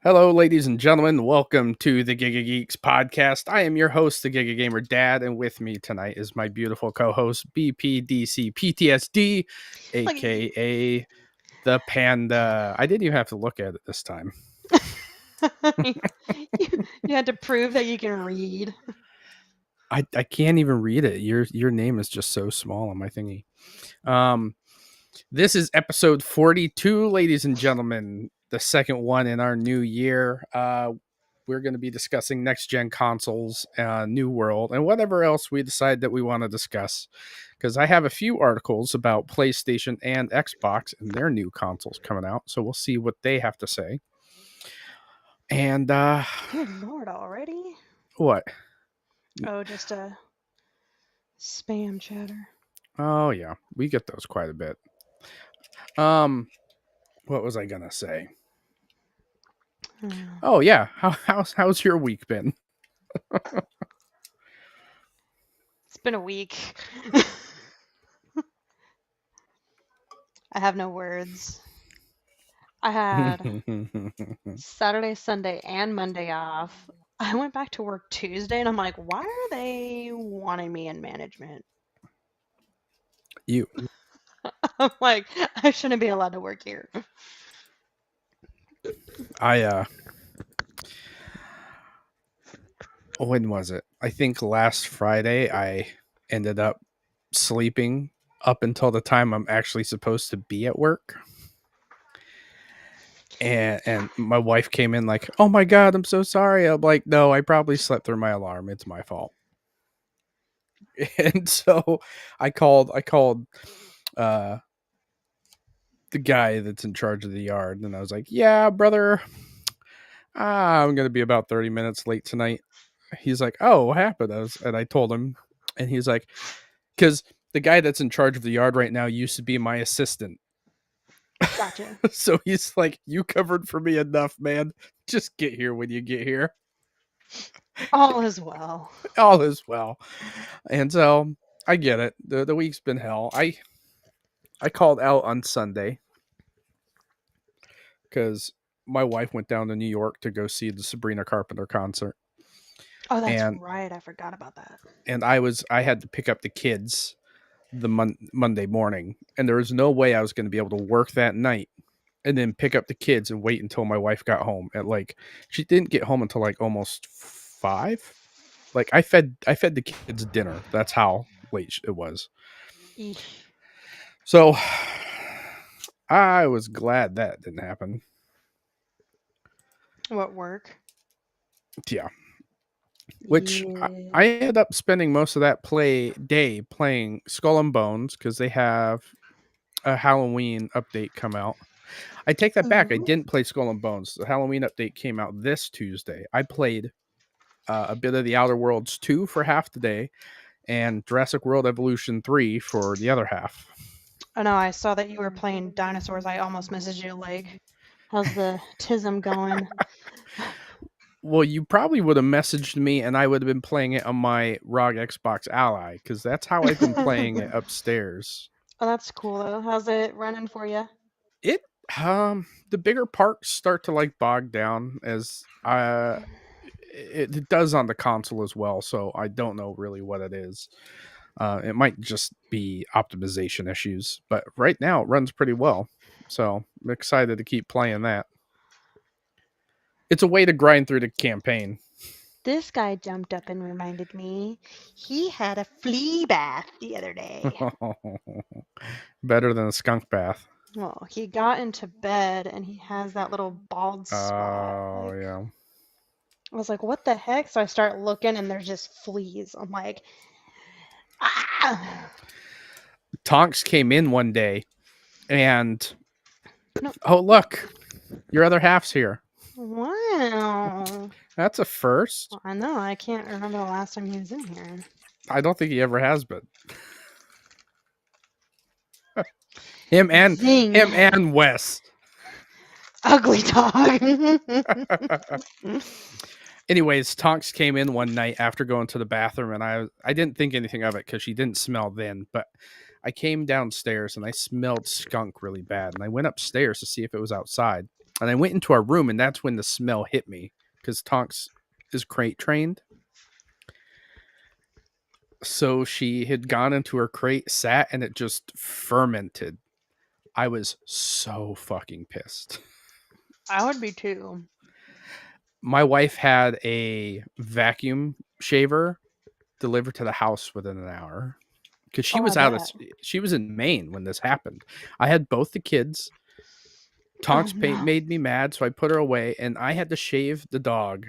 Hello, ladies and gentlemen. Welcome to the Giga Geeks podcast. I am your host, the Giga Gamer Dad, and with me tonight is my beautiful co-host, BPDC PTSD, Like aka the Panda. I didn't even have to look at it this time. you, you had to prove that you can read. I can't even read it. Your name is just so small on my thingy. Um, this is episode 42, ladies and gentlemen, the second one in our new year. We're going to be discussing next gen consoles, New World, and whatever else we decide that we want to discuss. Because I have a few articles about PlayStation and Xbox and their new consoles coming out, so we'll see what they have to say. And Good lord, already? what? Oh, just a spam chatter. Oh yeah, we get those quite a bit. What was I gonna say? Hmm. Oh yeah, how's your week been? It's been a week. I have no words. I had Saturday, Sunday, and Monday off. I went back to work Tuesday and I'm like, why are they wanting me in management? You. I'm like, I shouldn't be allowed to work here. I when was it? I think last Friday I ended up sleeping up until the time I'm actually supposed to be at work. And my wife came in like, "Oh my god, I'm so sorry." I'm like, "No, I probably slept through my alarm. It's my fault." And so I called uh the guy that's in charge of the yard and I was like, "Yeah, brother, I'm going to be about 30 minutes late tonight." He's like, "Oh, what happened?" And I told him, and he's like, "Cuz the guy that's in charge of the yard right now used to be my assistant." Gotcha. So he's like, "You covered for me enough, man. Just get here when you get here. All is well. All is well." And so I get it. The week's been hell. I called out on Sunday because my wife went down to New York to go see the Sabrina Carpenter concert, Oh, that's and right. I forgot about that. I had to pick up the kids the Monday morning, and there was no way I was going to be able to work that night and then pick up the kids and wait until my wife got home at like she didn't get home until like almost 5. Like I fed the kids dinner. That's how late it was. Eesh. So I was glad that didn't happen. What work? Yeah, which Yeah. I ended up spending most of that play day playing Skull and Bones because they have a Halloween update come out. I take that back. I Ooh. didn't play Skull and Bones. The Halloween update came out this Tuesday. I played a bit of the Outer Worlds 2 for half the day and Jurassic World Evolution 3 for the other half. Oh no, I saw that you were playing dinosaurs. I almost messaged you like, how's the tism going? Well, you probably would have messaged me and I would have been playing it on my ROG Xbox Ally because that's how I've been playing it Oh, upstairs. that's cool though. How's it running for you? It the bigger parts start to like bog down as it does on the console as well, so I don't know really what it is. It might just be optimization issues, but right now it runs pretty well. So I'm excited to keep playing that. It's a way to grind through the campaign. This guy jumped up and reminded me he had a flea bath the other day. Better than a skunk bath. Well, he got into bed and he has that little bald spot. Oh, Like, yeah. I was like, what the heck? So I start looking and there's just fleas. I'm like, ah! Tonks came in one day and, No. oh, look, your other half's here. Wow. That's a first. I know. I can't remember the last time he was in here. I don't think he ever has been. Him and Zing. him and Wes. Ugly dog. Anyways, Tonks came in one night after going to the bathroom, and I didn't think anything of it because she didn't smell then. But I came downstairs and I smelled skunk really bad, and I went upstairs to see if it was outside. And I went into our room, and that's when the smell hit me because Tonks is crate trained. So she had gone into her crate, sat, and it just fermented. I was so fucking pissed. I would be too. My wife had a vacuum shaver delivered to the house within an hour because she Oh, I was bet. she was in Maine when this happened. I had both the kids. Oh Tonks paint no. made me mad, so I put her away, and I had to shave the dog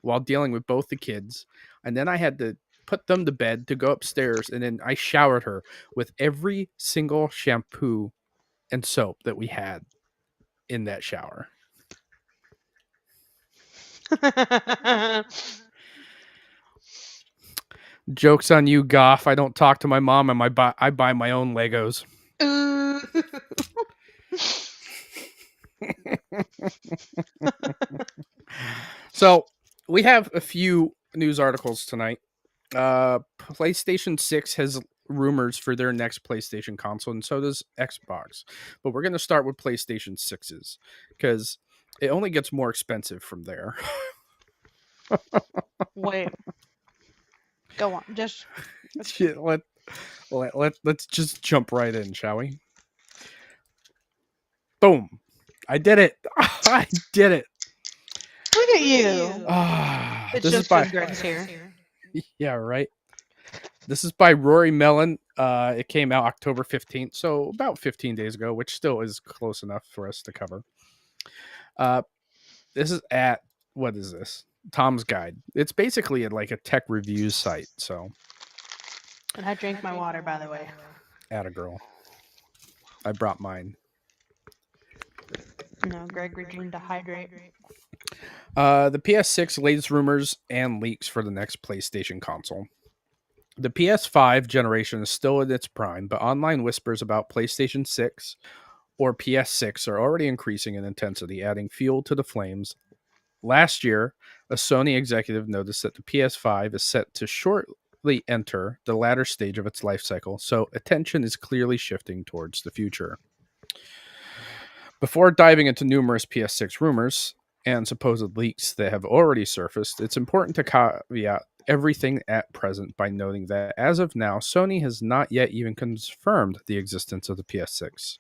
while dealing with both the kids. And then I had to put them to bed to go upstairs, and then I showered her with every single shampoo and soap that we had in that shower. Joke's on you, Goff. I don't talk to my mom, and I buy my own Legos. Ooh. So we have a few news articles tonight. PlayStation 6 has rumors for their next PlayStation console, and so does Xbox. But we're going to start with PlayStation 6s because it only gets more expensive from there. Wait. Go on. Just Shit, let's just jump right in, shall we? Boom. I did it. I did it. look at you. It's This is just by because Greg's here. yeah, right. This is by Rory Mellon. It came out October 15th, so about 15 days ago, which still is close enough for us to cover. This is at, what is this? Tom's Guide. It's basically like a tech reviews site, so And I drank my water, by the way. atta girl. I brought mine. No, Greg redeemed to hydrate. The PS6 latest rumors and leaks for the next PlayStation console. The PS5 generation is still in its prime, but online whispers about PlayStation 6 or PS6 are already increasing in intensity, adding fuel to the flames. Last year, a Sony executive noticed that the PS5 is set to shortly enter the latter stage of its life cycle, so attention is clearly shifting towards the future. Before diving into numerous PS6 rumors and supposed leaks that have already surfaced, it's important to caveat everything at present by noting that as of now, Sony has not yet even confirmed the existence of the PS6.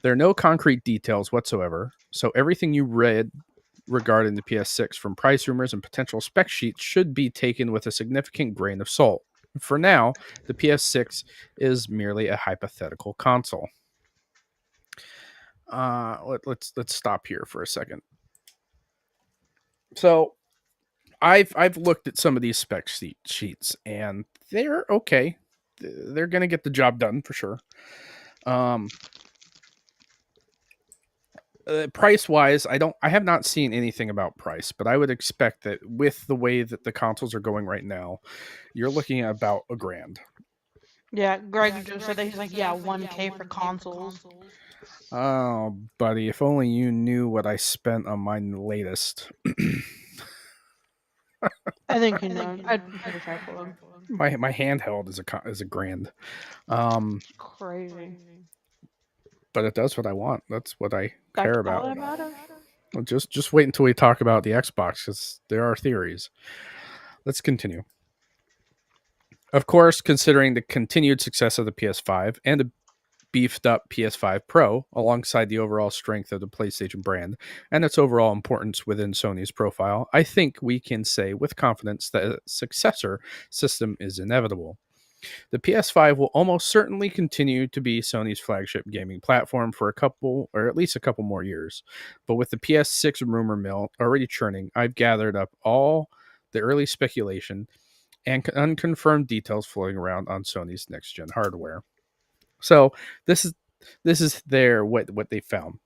There are no concrete details whatsoever, so everything you read regarding the PS6 from price rumors and potential spec sheets should be taken with a significant grain of salt. For now, the PS6 is merely a hypothetical console. Let's stop here for a second. So I've looked at some of these spec sheets, and they're okay. They're gonna get the job done for sure. Price wise, I have not seen anything about price, but I would expect that with the way that the consoles are going right now, you're looking at about $1,000. Yeah, Greg just said that. He's like, yeah, 1K for consoles. Oh, buddy, if only you knew what I spent on my latest. I think he knows. I'm pretty sure I told him. My handheld is a grand. Crazy. But it does what I want. That's what I That's care all about. that matters. Well, just wait until we talk about the Xbox, because there are theories. Let's continue. Of course, considering the continued success of the PS5 and the beefed up PS5 Pro, alongside the overall strength of the PlayStation brand and its overall importance within Sony's profile, I think we can say with confidence that a successor system is inevitable. The PS5 will almost certainly continue to be Sony's flagship gaming platform for a couple, or at least a couple more years. But with the PS6 rumor mill already churning, I've gathered up all the early speculation and unconfirmed details floating around on Sony's next gen hardware. So this is what they found.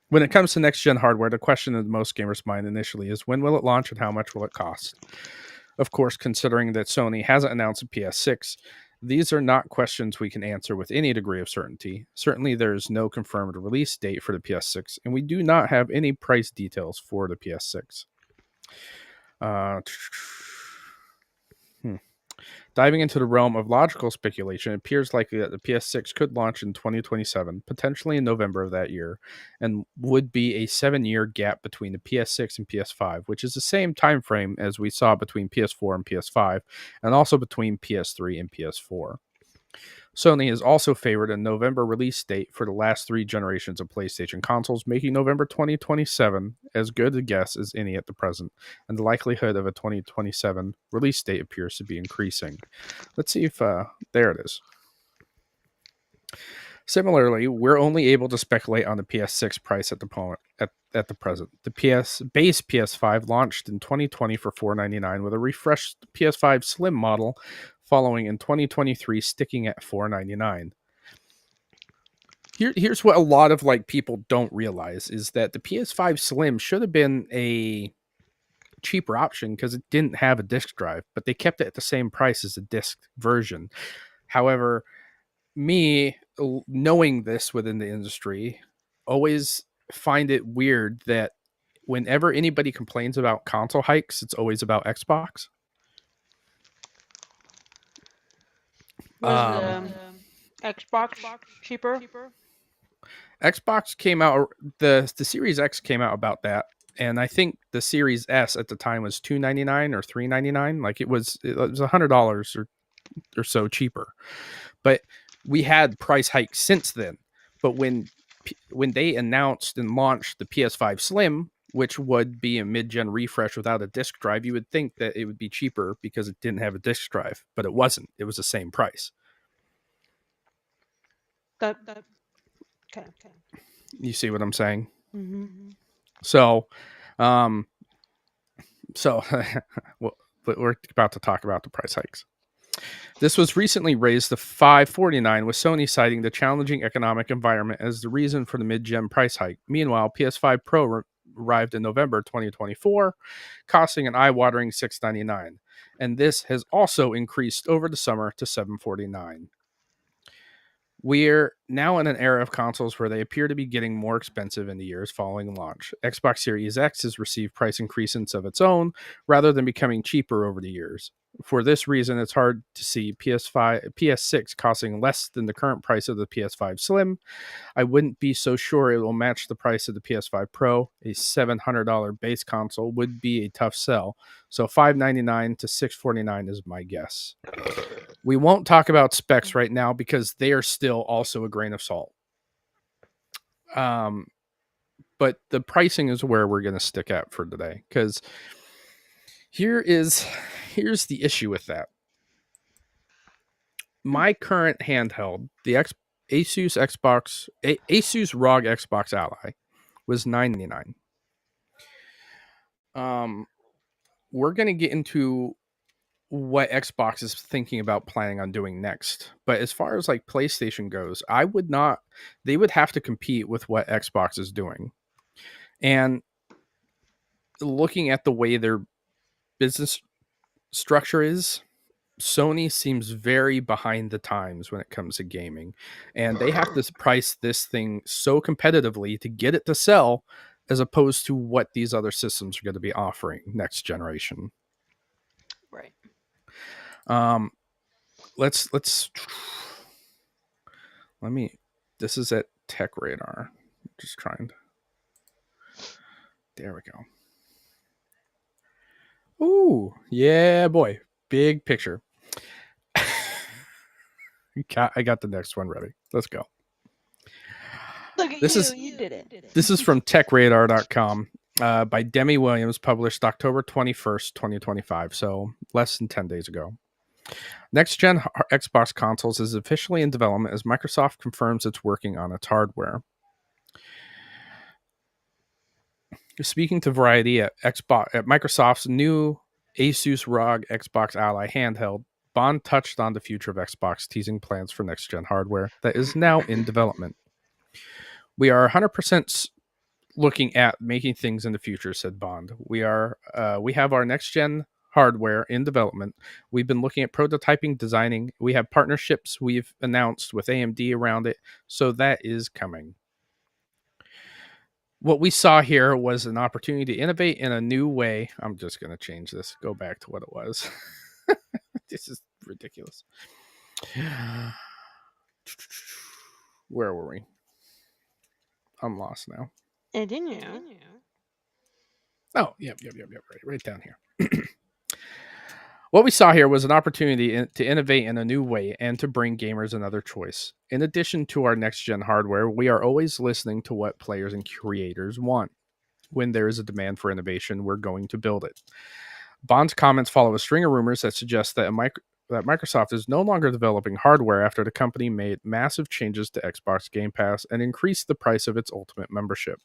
When it comes to next gen hardware, the question in most gamers' mind initially is when will it launch and how much will it cost? Of course, considering that Sony hasn't announced a PS6, these are not questions we can answer with any degree of certainty. Certainly, there's no confirmed release date for the PS6, and we do not have any price details for the PS6. Diving into the realm of logical speculation, it appears likely that the PS6 could launch in 2027, potentially in November of that year, and would be a 7-year gap between the PS6 and PS5, which is the same time frame as we saw between PS4 and PS5, and also between PS3 and PS4. Sony has also favored a November release date for the last 3 generations of PlayStation consoles, making November 2027 as good a guess as any at the present, and the likelihood of a 2027 release date appears to be increasing. Let's see if there it is. Similarly, we're only able to speculate on the PS6 price at the moment at the present. The base PS5 launched in 2020 for $499 with a refreshed PS5 Slim model following in 2023 sticking at $499. Here's what a lot of like people don't realize is that the PS5 Slim should have been a cheaper option because it didn't have a disc drive, but they kept it at the same price as the disc version. However, me knowing this within the industry, always find it weird that whenever anybody complains about console hikes, it's always about Xbox. Was Xbox cheaper? Xbox came out, the Series X came out about that, and I think the Series S at the time was $299 or $399. Like it was $100 or so cheaper. But we had price hikes since then. But when they announced and launched the PS5 Slim, which would be a mid-gen refresh without a disc drive, you would think that it would be cheaper because it didn't have a disc drive, but it wasn't. It was the same price. That okay. You see what I'm saying? Mm-hmm. So, so well, we're about to talk about the price hikes. This was recently raised to $549, with Sony citing the challenging economic environment as the reason for the mid-gen price hike. Meanwhile, PS5 Pro arrived in November 2024, costing an eye-watering $699, and this has also increased over the summer to $749. We're now in an era of consoles where they appear to be getting more expensive in the years following launch. Xbox Series X has received price increases of its own rather than becoming cheaper over the years. For this reason, it's hard to see PS6 costing less than the current price of the PS5 Slim. I wouldn't be so sure it will match the price of the PS5 Pro. A $700 base console would be a tough sell, so $599 to $649 is my guess. We won't talk about specs right now because they are still also a grain of salt. But the pricing is where we're going to stick at for today, because here's the issue with that. My current handheld, the Asus ROG Xbox Ally, was $999. We're going to get into what Xbox is thinking about planning on doing next. But as far as like PlayStation goes, they would have to compete with what Xbox is doing. And looking at the way their business structure is, Sony seems very behind the times when it comes to gaming. And they have to price this thing so competitively to get it to sell, as opposed to what these other systems are going to be offering next generation. Right. Let's let me. This is at Tech Radar. Just trying to. There we go. Ooh, yeah, boy, big picture. I got the next one ready. Let's go. Look at you did it. This is from TechRadar.com by Demi Williams, published October 21st, 2025. So less than 10 days ago. Next gen Xbox consoles is officially in development as Microsoft confirms it's working on its hardware. Speaking to Variety at Microsoft's new Asus ROG Xbox Ally handheld, Bond touched on the future of Xbox, teasing plans for next gen hardware that is now in development. We are 100% looking at making things in the future, said Bond. We have our next gen hardware in development. We've been looking at prototyping, designing. We have partnerships we've announced with AMD around it, so that is coming. What we saw here was an opportunity to innovate in a new way. I'm just going to change this, go back to what it was. This is ridiculous. Where were we? I'm lost now. Didn't you? Oh, yep. Right down here. What we saw here was an opportunity to innovate in a new way and to bring gamers another choice. In addition to our next gen hardware, we are always listening to what players and creators want. When there is a demand for innovation, we're going to build it. Bond's comments follow a string of rumors that suggest that Microsoft is no longer developing hardware after the company made massive changes to Xbox Game Pass and increased the price of its Ultimate membership.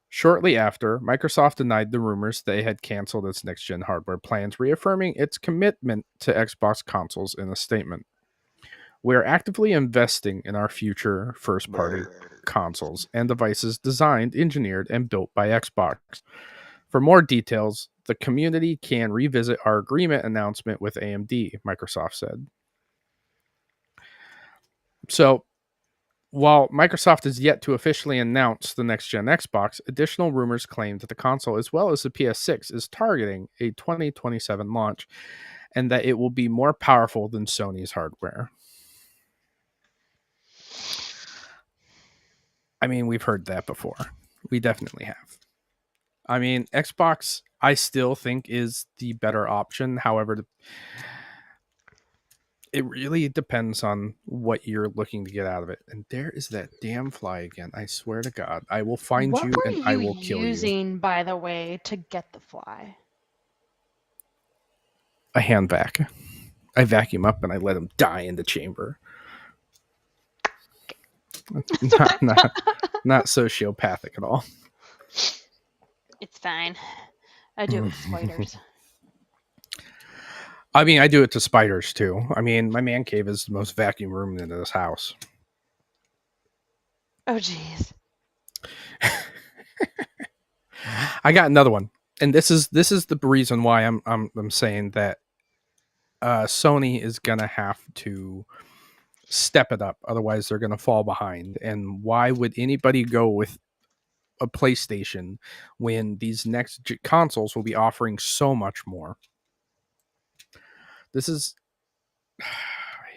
Shortly after, Microsoft denied the rumors they had canceled its next gen hardware plans, reaffirming its commitment to Xbox consoles in a statement. We are actively investing in our future first party consoles and devices designed, engineered, and built by Xbox. For more details, the community can revisit our agreement announcement with AMD, Microsoft said. So, while Microsoft is yet to officially announce the next gen Xbox, additional rumors claim that the console, as well as the PS6, is targeting a 2027 launch and that it will be more powerful than Sony's hardware. I mean, we've heard that before. We definitely have. I mean, Xbox, I still think is the better option. However, it really depends on what you're looking to get out of it. And there is that damn fly again. I swear to God, I will find What you were and I you will kill you. using, by the way, to get the fly? A hand vac. I vacuum up and I let him die in the chamber. Not sociopathic at all. It's fine. I do it with spiders. I mean, I do it to spiders too. I mean, my man cave is the most vacuum room in this house. Oh, jeez. I got another one, and this is the reason why I'm saying that Sony is gonna have to step it up, otherwise they're gonna fall behind. And why would anybody go with a PlayStation when these next consoles will be offering so much more? This is I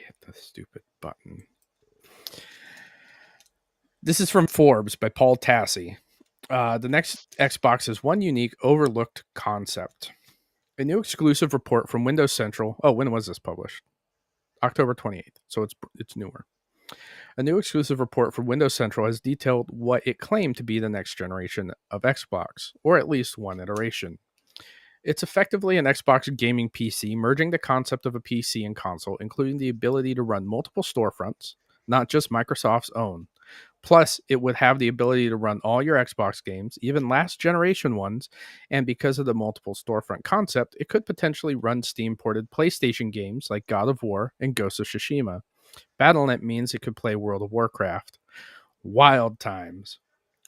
hit the stupid button. This is from Forbes by Paul Tassi. The next Xbox is one unique, overlooked concept. A new exclusive report from Windows Central. Oh, when was this published? October 28th. So it's newer. A new exclusive report from Windows Central has detailed what it claimed to be the next generation of Xbox, or at least one iteration. It's effectively an Xbox gaming PC, merging the concept of a PC and console, including the ability to run multiple storefronts, not just Microsoft's own. Plus, it would have the ability to run all your Xbox games, even last generation ones, and because of the multiple storefront concept, it could potentially run Steam ported PlayStation games like God of War and Ghost of Tsushima. Battle.net means it could play World of Warcraft. Wild times.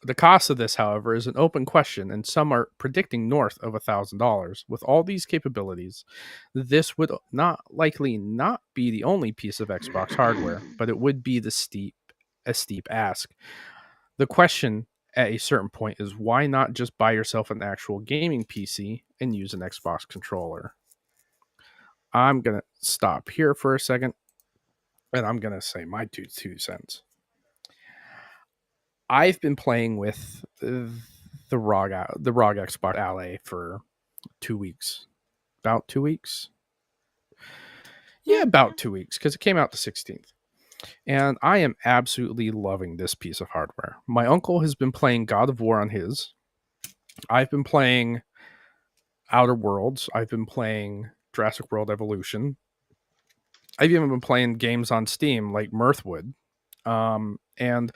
The cost of this, however, is an open question, and some are predicting north of $1,000. With all these capabilities, this would likely not be the only piece of Xbox hardware, but it would be a steep ask. The question at a certain point is why not just buy yourself an actual gaming PC and use an Xbox controller? I'm going to stop here for a second and I'm going to say my two cents. I've been playing with the ROG Xbox Ally for 2 weeks. About 2 weeks? Yeah, about 2 weeks because it came out the 16th. And I am absolutely loving this piece of hardware. My uncle has been playing God of War on his. I've been playing Outer Worlds. I've been playing Jurassic World Evolution. I've even been playing games on Steam like Mirthwood. And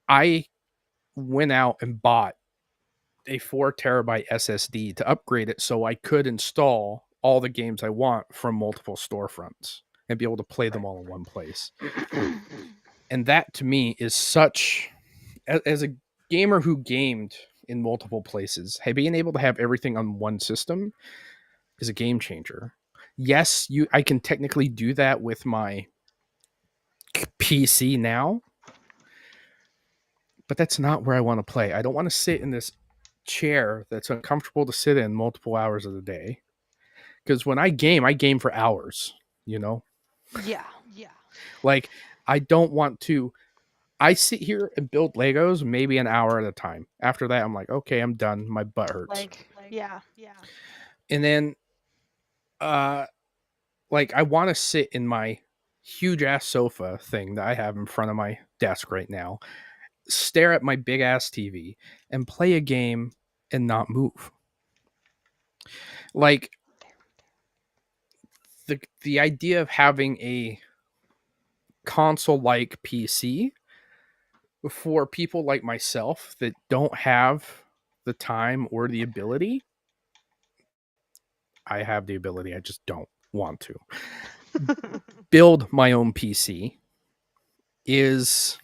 I went out and bought a 4 terabyte SSD to upgrade it so I could install all the games I want from multiple storefronts and be able to play them all in one place. And that to me is such, as a gamer who gamed in multiple places, being able to have everything on one system is a game changer. Yes, I can technically do that with my PC now, but that's not where I want to play. I don't want to sit in this chair that's uncomfortable to sit in multiple hours of the day Because when I game for hours, you know? Yeah. Like, I don't want to. I sit here and build Legos maybe an hour at a time. After that, I'm like, okay, I'm done. My butt hurts. Yeah. And then, uh, like, I want to sit in my huge ass sofa thing that I have in front of my desk right now, stare at my big ass TV, and play a game and not move. Like, the idea of having a console like PC for people like myself that don't have the time or the ability. I have the ability, I just don't want to build my own PC is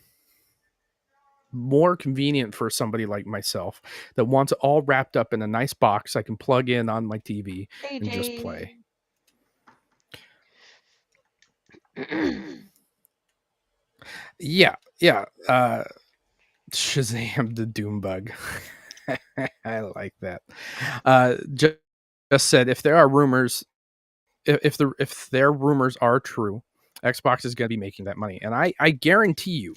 more convenient for somebody like myself that wants it all wrapped up in a nice box I can plug in on my TV and just AJ. play. Yeah, yeah. Shazam the Doom bug. I like that. Just said if there are rumors, if their rumors are true, Xbox is going to be making that money, and I guarantee you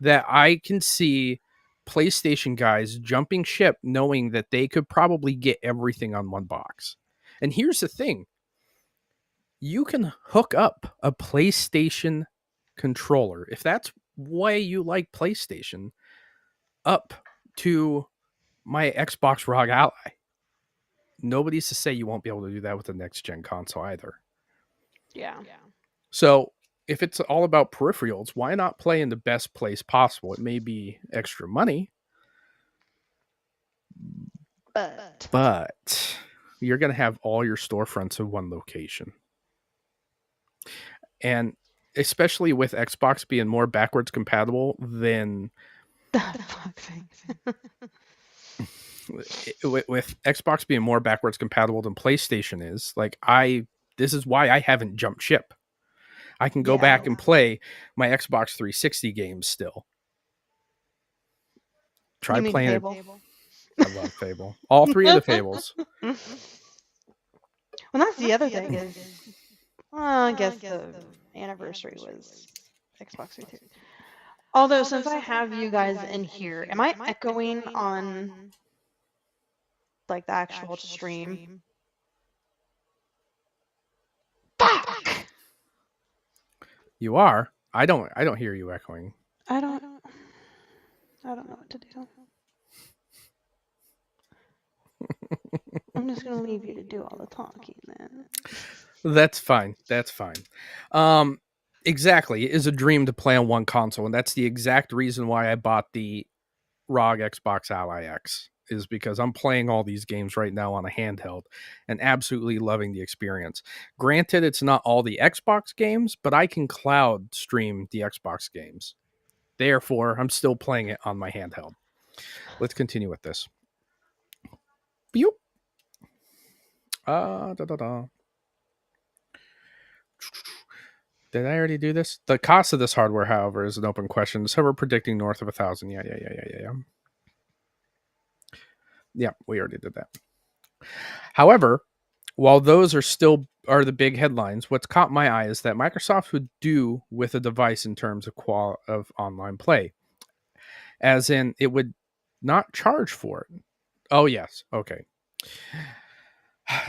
that I can see PlayStation guys jumping ship, knowing that they could probably get everything on one box. And here's the thing: you can hook up a PlayStation controller if that's why you like PlayStation up to my Xbox ROG Ally. Nobody's to say you won't be able to do that with the next gen console either. Yeah. So if it's all about peripherals, why not play in the best place possible? It may be extra money, But but you're going to have all your storefronts in one location. And especially with Xbox being more backwards compatible than the fuck things. with Xbox being more backwards compatible than PlayStation is, like this is why I haven't jumped ship. I can go back and play my Xbox 360 games still. Try You mean playing Fable? it. I love Fable. All three of the Fables. Well, that's the other thing is, I guess the anniversary was Xbox 360. Although, since I have you guys in here, am I echoing on like the actual stream? Fuck! You are. I don't hear you echoing. I don't know what to do. I'm just gonna leave you to do all the talking then. That's fine. That's fine. Exactly. It is a dream to play on one console, and that's the exact reason why I bought the ROG Xbox Ally X, is because I'm playing all these games right now on a handheld and absolutely loving the experience. Granted, it's not all the Xbox games, but I can cloud stream the Xbox games. Therefore, I'm still playing it on my handheld. Let's continue with this. Beep. Da, da, da. Did I already do this? The cost of this hardware, however, is an open question. So we're predicting north of 1,000. Yeah. Yeah, we already did that. However, while those are the big headlines, what's caught my eye is that Microsoft would do with a device in terms of online play, as in it would not charge for it. Oh yes, okay.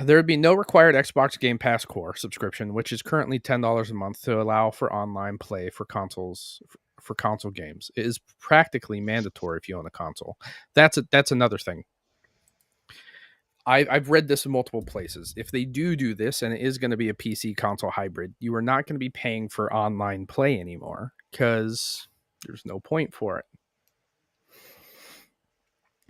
There would be no required Xbox Game Pass Core subscription, which is currently $10 a month to allow for online play for console games. It is practically mandatory if you own a console. That's another thing. I've read this in multiple places. If they do this, and it is going to be a PC console hybrid, you are not going to be paying for online play anymore because there's no point for it.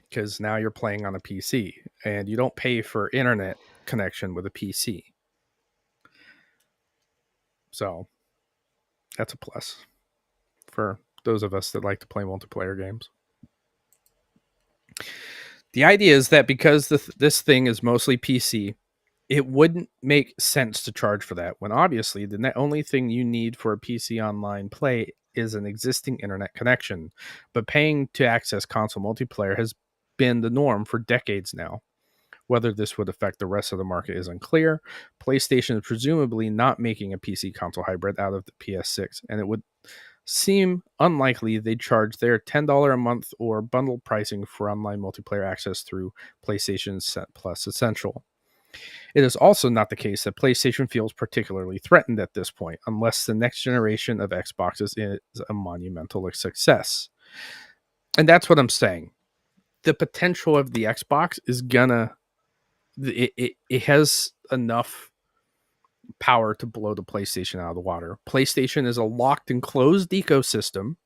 Because now you're playing on a PC and you don't pay for internet connection with a PC. So that's a plus for those of us that like to play multiplayer games. The idea is that because this thing is mostly PC, it wouldn't make sense to charge for that when obviously the only thing you need for a PC online play is an existing internet connection. But paying to access console multiplayer has been the norm for decades now, Whether this would affect the rest of the market is unclear. PlayStation is presumably not making a PC console hybrid out of the PS6, and it would seem unlikely they'd charge their $10 a month or bundle pricing for online multiplayer access through PlayStation Plus Essential. It is also not the case that PlayStation feels particularly threatened at this point, unless the next generation of Xboxes is a monumental success. And that's what I'm saying. The potential of the Xbox is gonna it has enough power to blow the PlayStation out of the water. PlayStation is a locked and closed ecosystem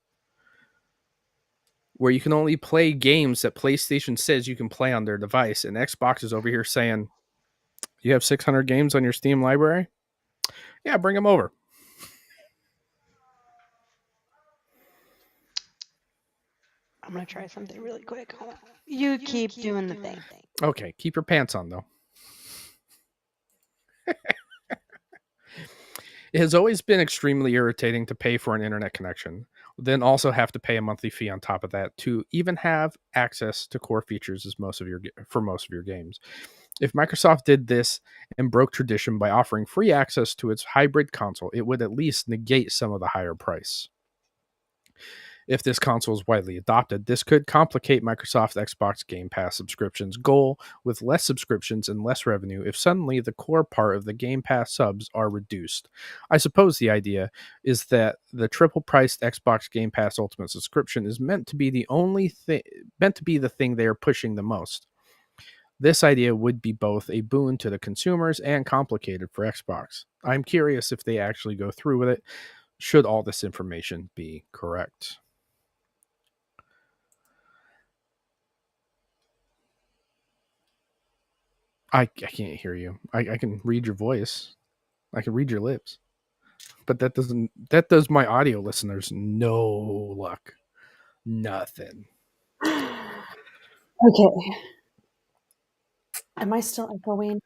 where you can only play games that PlayStation says you can play on their device, and Xbox is over here saying, "You have 600 games on your Steam library? Yeah, bring them over." I'm gonna try something really quick. Hold on. You keep doing the thing. Okay, keep your pants on though. It has always been extremely irritating to pay for an internet connection, then also have to pay a monthly fee on top of that to even have access to core features as most of your games. If Microsoft did this and broke tradition by offering free access to its hybrid console, it would at least negate some of the higher price. If this console is widely adopted, this could complicate Microsoft Xbox Game Pass subscriptions' goal with less subscriptions and less revenue if suddenly the core part of the Game Pass subs are reduced. I suppose the idea is that the triple priced Xbox Game Pass Ultimate subscription is meant to be the thing they are pushing the most. This idea would be both a boon to the consumers and complicated for Xbox. I'm curious if they actually go through with it, should all this information be correct. I can't hear you. I can read your voice. I can read your lips. But that does my audio listeners no luck. Nothing. Okay. Am I still echoing?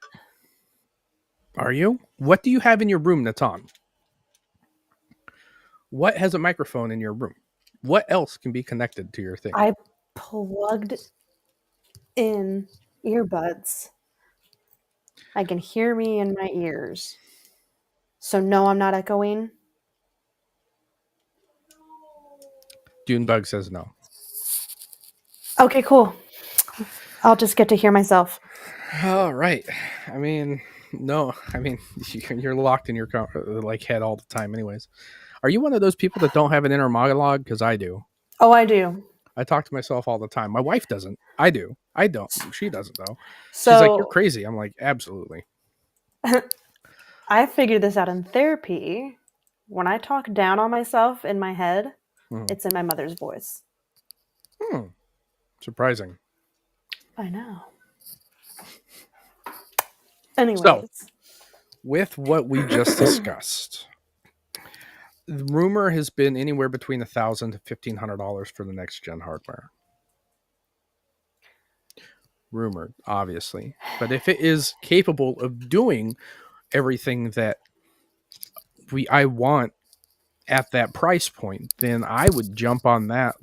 Are you? What do you have in your room that's on? What has a microphone in your room? What else can be connected to your thing? I plugged in earbuds. I can hear me in my ears. So no, I'm not echoing. Dunebug says no. Okay, cool. I'll just get to hear myself. All right. I mean, no. I mean, you're locked in your head all the time, anyways. Are you one of those people that don't have an inner monologue? Because I do. Oh, I do. I talk to myself all the time. My wife doesn't. I do. I don't. She doesn't though. So she's like, "You're crazy." I'm like, "Absolutely." I figured this out in therapy. When I talk down on myself in my head, it's in my mother's voice. Surprising. I know. Anyways. So, with what we just discussed, the rumor has been anywhere between $1,000 to $1,500 for the next gen hardware. Rumored, obviously, but if it is capable of doing everything that I want at that price point, then I would jump on that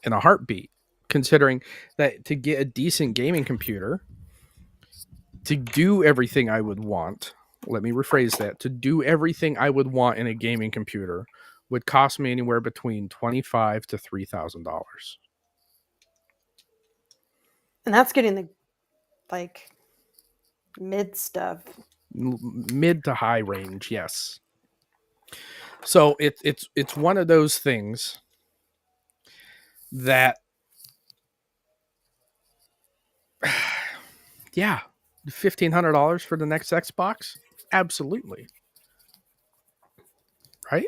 in a heartbeat. Considering that to get a decent gaming computer, to do everything I would want, let me rephrase that, to do everything I would want in a gaming computer would cost me anywhere between $2,500 to $3,000. And that's getting the mid stuff. Mid to high range, yes. So it's one of those things that yeah, $1,500 for the next Xbox? Absolutely. Right?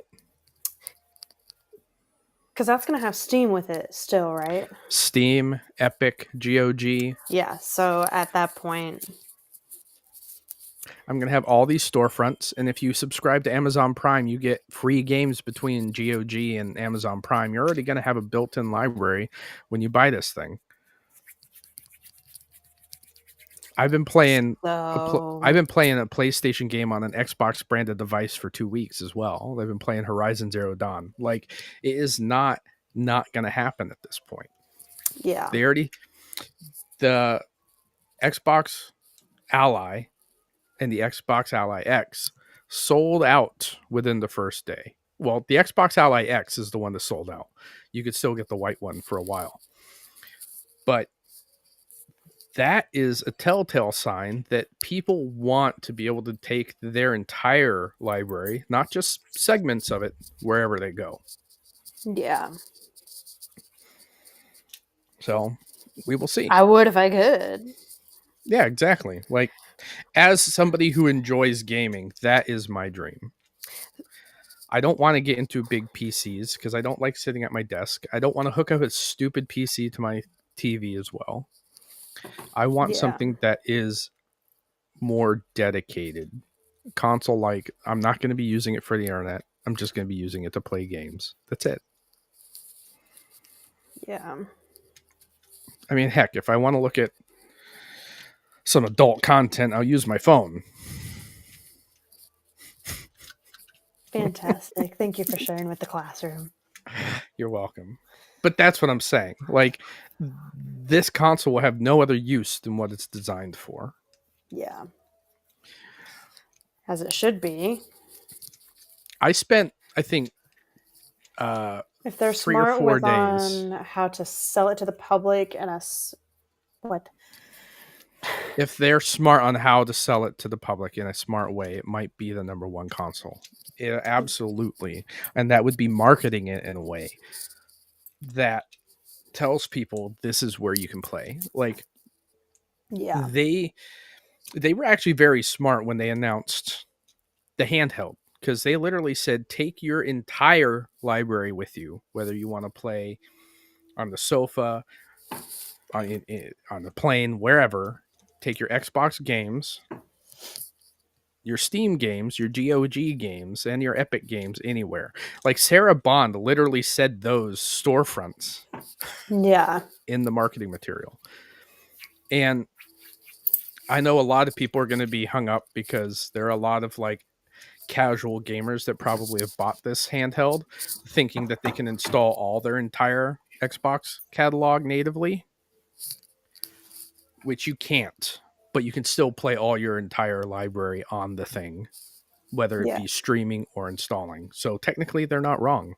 Because that's going to have Steam with it still, right? Steam, Epic, GOG. Yeah, so at that point, I'm going to have all these storefronts, and if you subscribe to Amazon Prime, you get free games between GOG and Amazon Prime. You're already going to have a built-in library when you buy this thing. I've been playing a PlayStation game on an Xbox branded device for 2 weeks as well. I've been playing Horizon Zero Dawn. Like, it is not going to happen at this point. Yeah. They already Xbox Ally and the Xbox Ally X sold out within the first day. Well, the Xbox Ally X is the one that sold out. You could still get the white one for a while. But that is a telltale sign that people want to be able to take their entire library, not just segments of it, wherever they go. Yeah. So we will see. I would if I could. Yeah, exactly. Like, as somebody who enjoys gaming, that is my dream. I don't want to get into big PCs because I don't like sitting at my desk. I don't want to hook up a stupid PC to my TV as well. I want Yeah. something that is more dedicated. Console like, I'm not going to be using it for the internet. I'm just going to be using it to play games. That's it. Yeah. I mean, heck, if I want to look at some adult content, I'll use my phone. Fantastic. Thank you for sharing with the classroom. You're welcome. But that's what I'm saying. Like, this console will have no other use than what it's designed for. Yeah. As it should be. I spent, I think, If they're 3 or smart 4 with days. on how to sell it to the public and what? If they're smart on how to sell it to the public in a smart way, it might be the number one console. Yeah, absolutely. And that would be marketing it in a way that tells people this is where you can play. Like, Yeah. they were actually very smart when they announced the handheld, because they literally said take your entire library with you, whether you want to play on the sofa, on the plane, wherever. Take your Xbox games, your Steam games, your GOG games, and your Epic games anywhere. Like, Sarah Bond literally said those storefronts Yeah. in the marketing material. And I know a lot of people are going to be hung up because there are a lot of like casual gamers that probably have bought this handheld thinking that they can install all their entire Xbox catalog natively, which you can't, but you can still play all your entire library on the thing, whether it Yeah. be streaming or installing. So technically they're not wrong.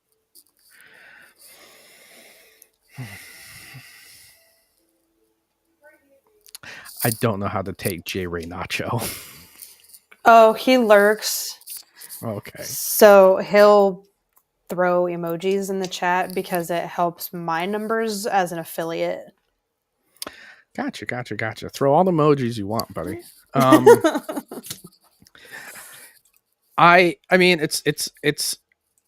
I don't know how to take J Ray Nacho. Oh, he lurks. Okay. So he'll throw emojis in the chat because it helps my numbers as an affiliate. Gotcha. Throw all the emojis you want, buddy. I mean, it's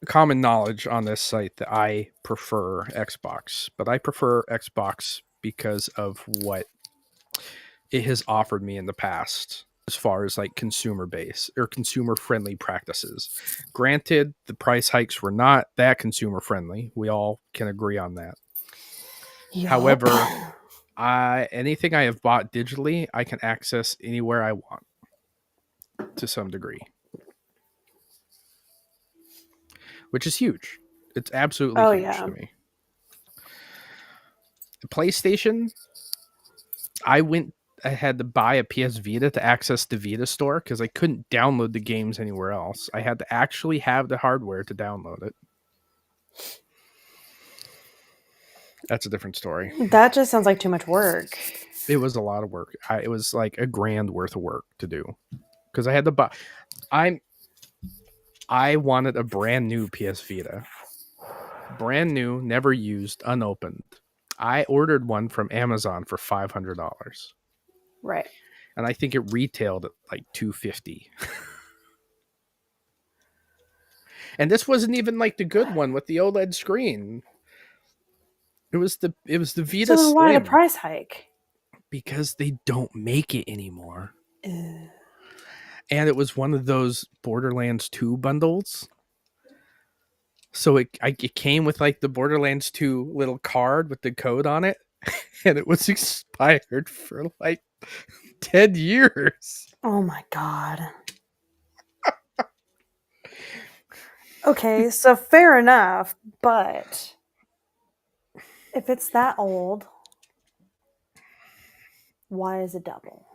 common knowledge on this site that I prefer Xbox, but I prefer Xbox because of what it has offered me in the past as far as like consumer base or consumer friendly practices. Granted, the price hikes were not that consumer friendly. We all can agree on that. Yup. However, anything I have bought digitally, I can access anywhere I want to some degree, which is huge. It's absolutely Oh, huge yeah. to me. The PlayStation, I had to buy a PS Vita to access the Vita store because I couldn't download the games anywhere else. I had to actually have the hardware to download it. That's a different story. That just sounds like too much work. It was a lot of work. It was like $1,000 worth of work to do because I had to buy. I wanted a brand new PS Vita, brand new, never used, unopened. I ordered one from Amazon for $500. Right. And I think it retailed at like $250. And this wasn't even like the good one with the OLED screen. It was the Vita So then why the Slim, price hike? because they don't make it anymore. Ugh. And it was one of those Borderlands 2 bundles. So it came with like the Borderlands 2 little card with the code on it, and it was expired for like 10 years. Oh my god. Okay, so fair enough, but if it's that old, Why is it double?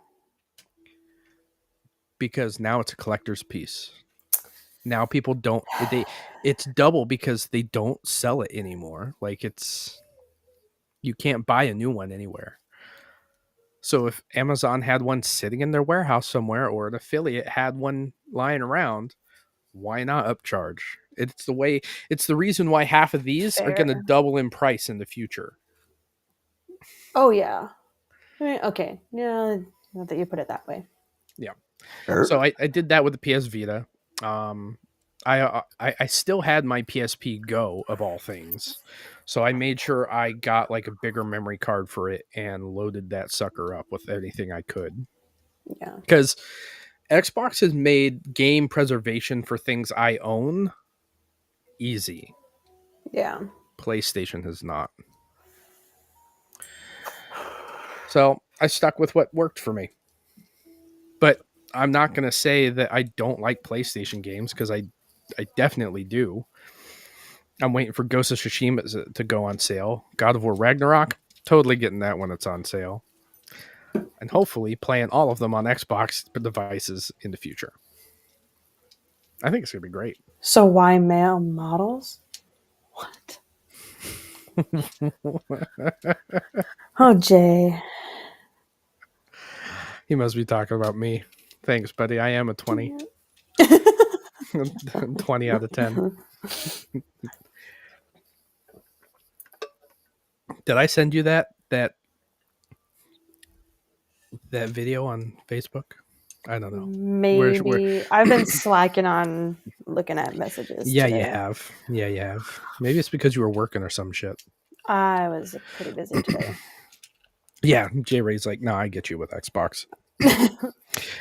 Because now it's a collector's piece. Now people don't it's double because they don't sell it anymore. Like you can't buy a new one anywhere. So if Amazon had one sitting in their warehouse somewhere or an affiliate had one lying around, why not upcharge? It's the reason why half of these are going to Fair. double in price in the future. Oh yeah. I mean, okay. Yeah, not that you put it that way. Yeah. So I did that with the PS Vita. I still had my PSP Go of all things, so I made sure I got like a bigger memory card for it and loaded that sucker up with anything I could. Yeah. Because Xbox has made game preservation for things I own easy. Yeah. PlayStation has not. So I stuck with what worked for me. But I'm not going to say that I don't like PlayStation games because I definitely do. I'm waiting for Ghost of Tsushima to go on sale. God of War Ragnarok, totally getting that when it's on sale. And hopefully playing all of them on Xbox devices in the future. I think it's going to be great. So why male models? What? Oh, Jay. He must be talking about me. Thanks, buddy. I am a 20. 20 out of 10. Did I send you that video on Facebook? I don't know. Maybe. I've been slacking on looking at messages Yeah, today. you have. Yeah, you have. Maybe it's because you were working or some shit. I was pretty busy today. Yeah, J Ray's like, no, I get you with Xbox.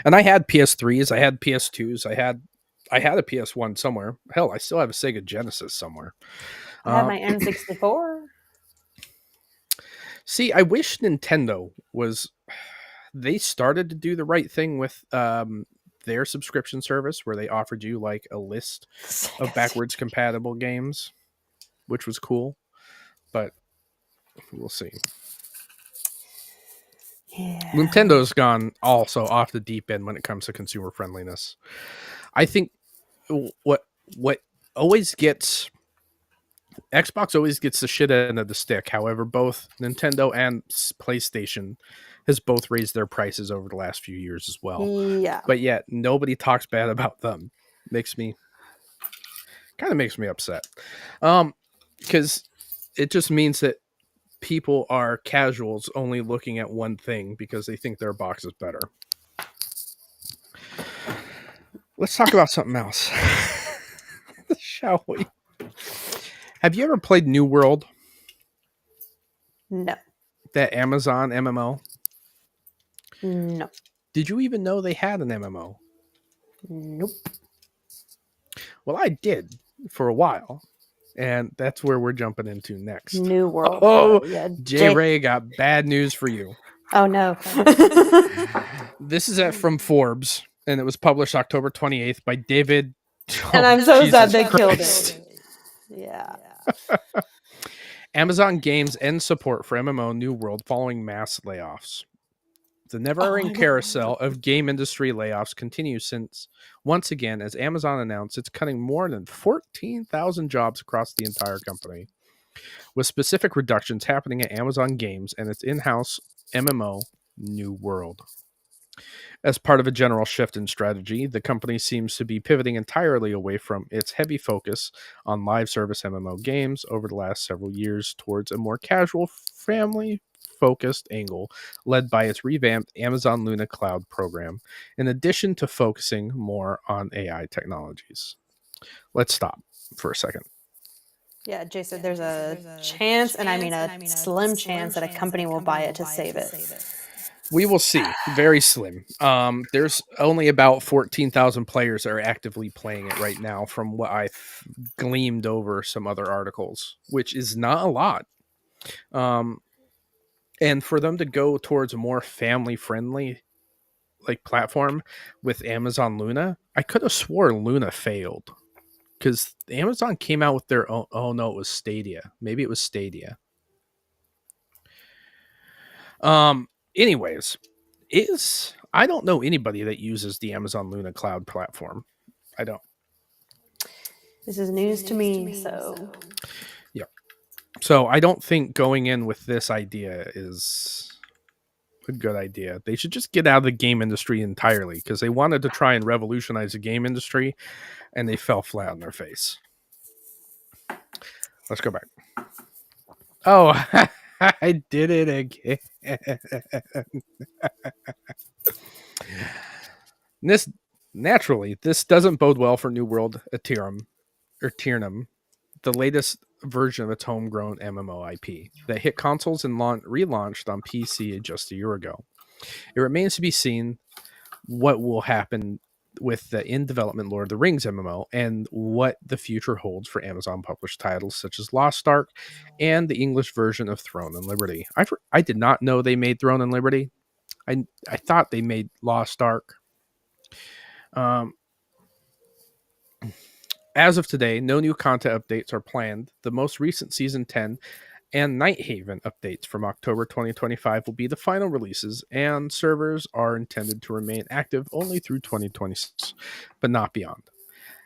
And I had PS3s, I had PS2s, I had a PS1 somewhere. Hell, I still have a Sega Genesis somewhere. I have my N64. See, I wish Nintendo was. They started to do the right thing with their subscription service, where they offered you like a list of backwards compatible games, which was cool. But we'll see. Yeah. Nintendo's gone also off the deep end when it comes to consumer friendliness. I think what always gets Xbox always gets the shit end of the stick. However, both Nintendo and PlayStation has both raised their prices over the last few years as well. Yeah. But yet nobody talks bad about them. Makes me upset. Because it just means that people are casuals only looking at one thing because they think their box is better. Let's talk about something else. Shall we? Have you ever played New World? No. That Amazon MMO? No. Did you even know they had an MMO? Nope. Well, I did for a while. And that's where we're jumping into next. New World. Oh, yeah. J Ray got bad news for you. Oh, no. This is from Forbes, and it was published October 28th by David. And I'm so sad they Christ. killed it. Yeah. Amazon Games ends support for MMO New World following mass layoffs. The never-ending carousel of game industry layoffs continues since, once again, as Amazon announced it's cutting more than 14,000 jobs across the entire company, with specific reductions happening at Amazon Games and its in-house MMO New World. As part of a general shift in strategy, the company seems to be pivoting entirely away from its heavy focus on live service MMO games over the last several years towards a more casual, family-focused angle led by its revamped Amazon Luna Cloud program, in addition to focusing more on AI technologies. Let's stop for a second. Yeah, Jason, there's a chance, and I mean a slim chance that a company will buy it to save it. We will see. Very slim. There's only about 14,000 players that are actively playing it right now from what I've gleamed over some other articles, which is not a lot. And for them to go towards a more family-friendly like platform with Amazon Luna, I could have swore Luna failed. Because Amazon came out with their own... Oh, no, it was Stadia. Maybe it was Stadia. Anyways, I don't know anybody that uses the Amazon Luna cloud platform. I don't. This is news to me, so Yeah. So I don't think going in with this idea is a good idea. They should just get out of the game industry entirely because they wanted to try and revolutionize the game industry and they fell flat on their face. Let's go back. Oh, I did it again. This doesn't bode well for New World Tyrnum, the latest version of its homegrown MMO IP that hit consoles and relaunched on PC just a year ago. It remains to be seen what will happen with the in development Lord of the Rings MMO and what the future holds for Amazon published titles such as Lost Ark and the English version of Throne and Liberty. I did not know they made Throne and Liberty. I thought they made Lost Ark. As of today, no new content updates are planned. The most recent Season 10 and Nighthaven updates from October 2025 will be the final releases, and servers are intended to remain active only through 2026, but not beyond.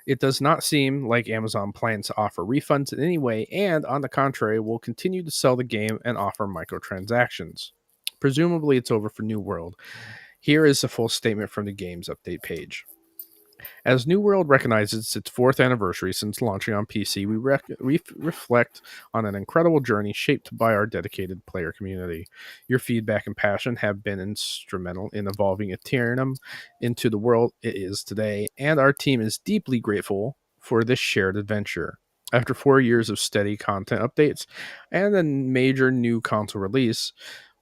It does not seem like Amazon plans to offer refunds in any way, and on the contrary, will continue to sell the game and offer microtransactions. Presumably, it's over for New World. Here is a full statement from the game's update page. As New World recognizes its 4th anniversary since launching on PC, we reflect on an incredible journey shaped by our dedicated player community. Your feedback and passion have been instrumental in evolving Ethereum into the world it is today, and our team is deeply grateful for this shared adventure. After 4 years of steady content updates and a major new console release,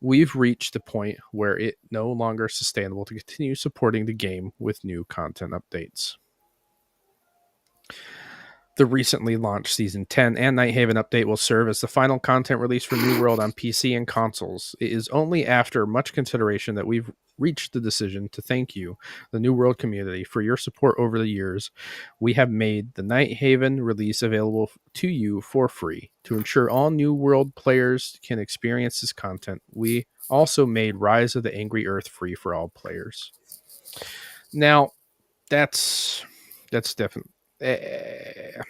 we've reached a point where it no longer sustainable to continue supporting the game with new content updates. The recently launched Season 10 and Nighthaven update will serve as the final content release for New World on PC and consoles. It is only after much consideration that we've reached the decision to thank you, the New World community, for your support over the years. We have made the Nighthaven release available to you for free. To ensure all New World players can experience this content, we also made Rise of the Angry Earth free for all players. Now, that's definitely... yeah,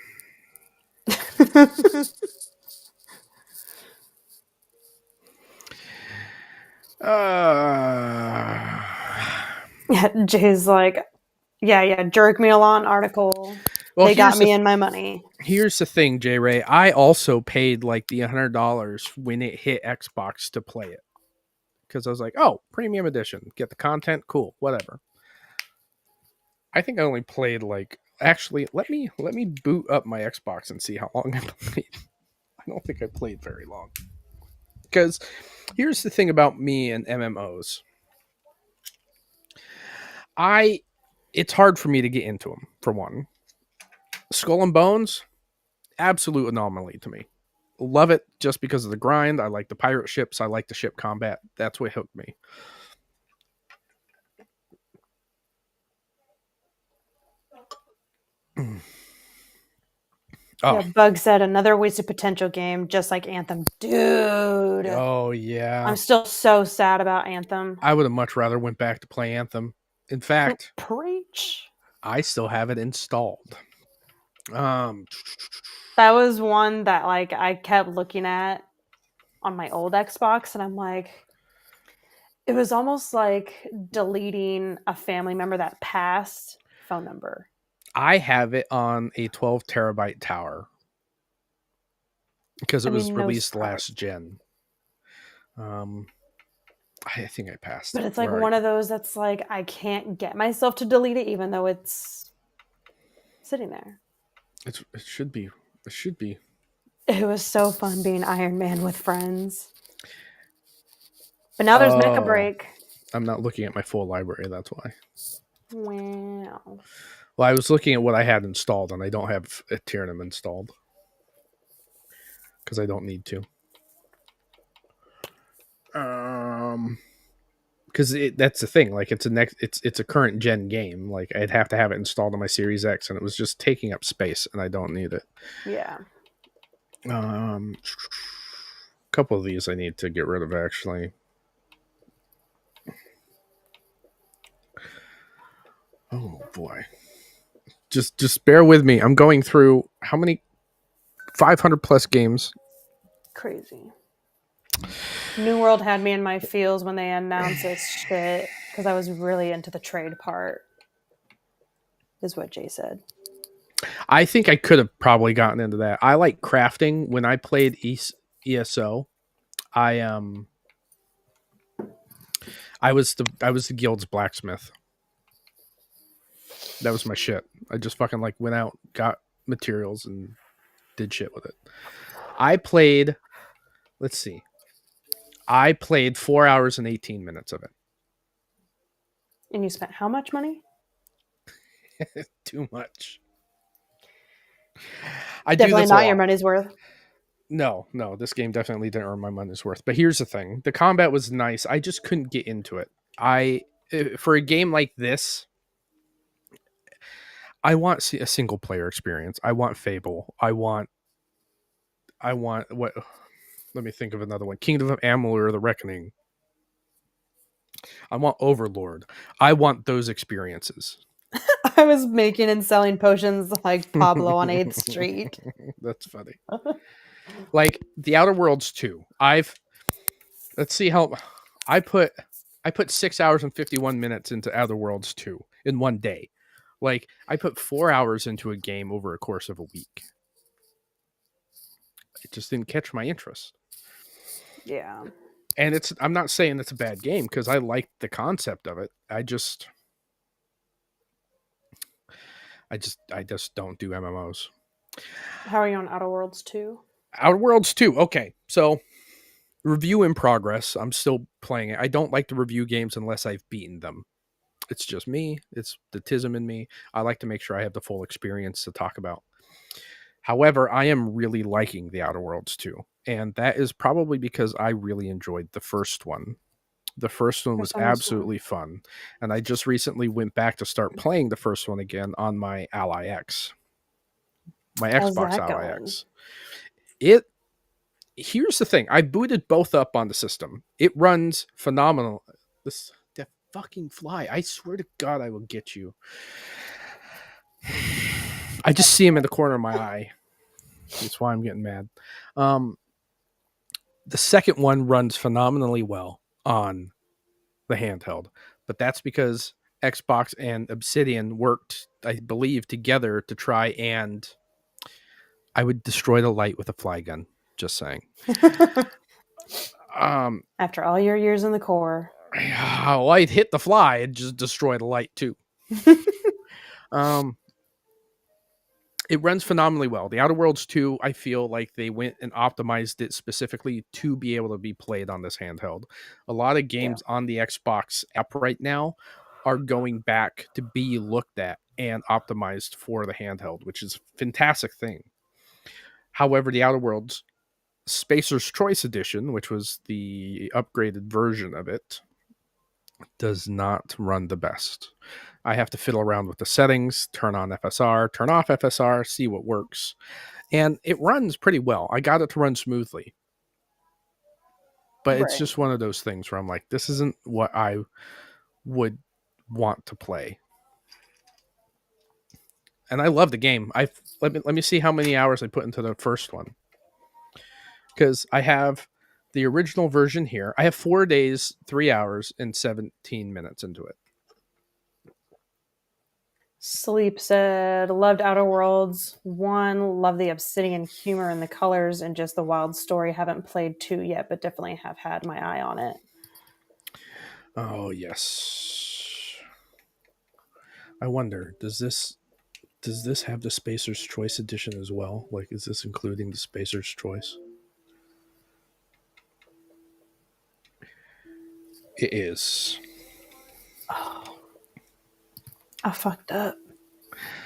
Jay's like, yeah, jerk me along article. Well, they got me in my money. Here's the thing, J Ray. I also paid like the $100 when it hit Xbox to play it because I was like, "Oh, premium edition, get the content, cool, whatever." I think I only played like actually. Let me boot up my Xbox and see how long I played. I don't think I played very long because here's the thing about me and MMOs. It's hard for me to get into them, for one. Skull and Bones, absolute anomaly to me. Love it just because of the grind. I like the pirate ships. I like the ship combat. That's what hooked me. Yeah, Bug said another wasted potential game, just like Anthem. Dude. Oh, yeah. I'm still so sad about Anthem. I would have much rather went back to play Anthem. In fact, preach. I still have it installed. That was one that like I kept looking at on my old Xbox, and I'm like, it was almost like deleting a family member that passed phone number. I have it on a 12 terabyte tower because it was released last gen. I think I passed but it's like one of those that's like I can't get myself to delete it even though it's sitting there. It should be. It should be. It was so fun being Iron Man with friends. But now there's Mecha Break. I'm not looking at my full library, that's why. Wow. Well, I was looking at what I had installed, and I don't have Ethereum installed. Because I don't need to. Because that's the thing. Like, it's a current gen game. Like, I'd have to have it installed on my Series X, and it was just taking up space, and I don't need it. Yeah. A couple of these I need to get rid of, actually. Oh boy. Just bear with me. I'm going through how many 500 plus games. Crazy. New World had me in my feels when they announced this shit because I was really into the trade part, is what Jay said. I think I could have probably gotten into that. I like crafting. When I played ESO, I was the guild's blacksmith. That was my shit. I just fucking like went out, got materials, and did shit with it. I played. Let's see. I played 4 hours and 18 minutes of it. And you spent how much money? Too much. I Definitely do this not your money's worth. No, this game definitely didn't earn my money's worth. But here's the thing: the combat was nice. I just couldn't get into it. For a game like this, I want a single player experience. I want Fable. I want what? Let me think of another one. Kingdom of Amalur: The Reckoning. I want Overlord. I want those experiences. I was making and selling potions like Pablo on 8th Street. That's funny. Like the Outer Worlds 2. Let's see how I put 6 hours and 51 minutes into Outer Worlds 2 in one day. Like I put 4 hours into a game over a course of a week. It just didn't catch my interest. Yeah. And I'm not saying it's a bad game because I like the concept of it. I just don't do MMOs. How are you on Outer Worlds 2? Outer Worlds 2. Okay. So review in progress. I'm still playing it. I don't like to review games unless I've beaten them. It's just me. It's the tism in me. I like to make sure I have the full experience to talk about. However, I am really liking the Outer Worlds 2. And that is probably because I really enjoyed the first one. The first one was absolutely fun. And I just recently went back to start playing the first one again on my Ally X. My Xbox Ally X. Here's the thing. I booted both up on the system. It runs phenomenal. That fucking fly. I swear to God I will get you. I just see him in the corner of my eye. That's why I'm getting mad. The second one runs phenomenally well on the handheld, but that's because Xbox and Obsidian worked, I believe, together to try and I would destroy the light with a fly gun. Just saying. After all your years in the core, light hit the fly and just destroy the light too. It runs phenomenally well. The Outer Worlds 2, I feel like they went and optimized it specifically to be able to be played on this handheld. A lot of games on the Xbox app right now are going back to be looked at and optimized for the handheld, which is a fantastic thing. However, the Outer Worlds Spacer's Choice Edition, which was the upgraded version of it, does not run the best. I have to fiddle around with the settings, turn on FSR, turn off FSR, see what works. And it runs pretty well. I got it to run smoothly. But it's just one of those things where I'm like, this isn't what I would want to play. And I love the game. Let me see how many hours I put into the first one. Because I have the original version here. I have 4 days, 3 hours, and 17 minutes into it. Sleep said, loved Outer Worlds 1, love the Obsidian humor and the colors and just the wild story. Haven't played 2 yet, but definitely have had my eye on it. Oh, yes. I wonder, does this have the Spacer's Choice edition as well? Like, is this including the Spacer's Choice? It is. Oh, I fucked up.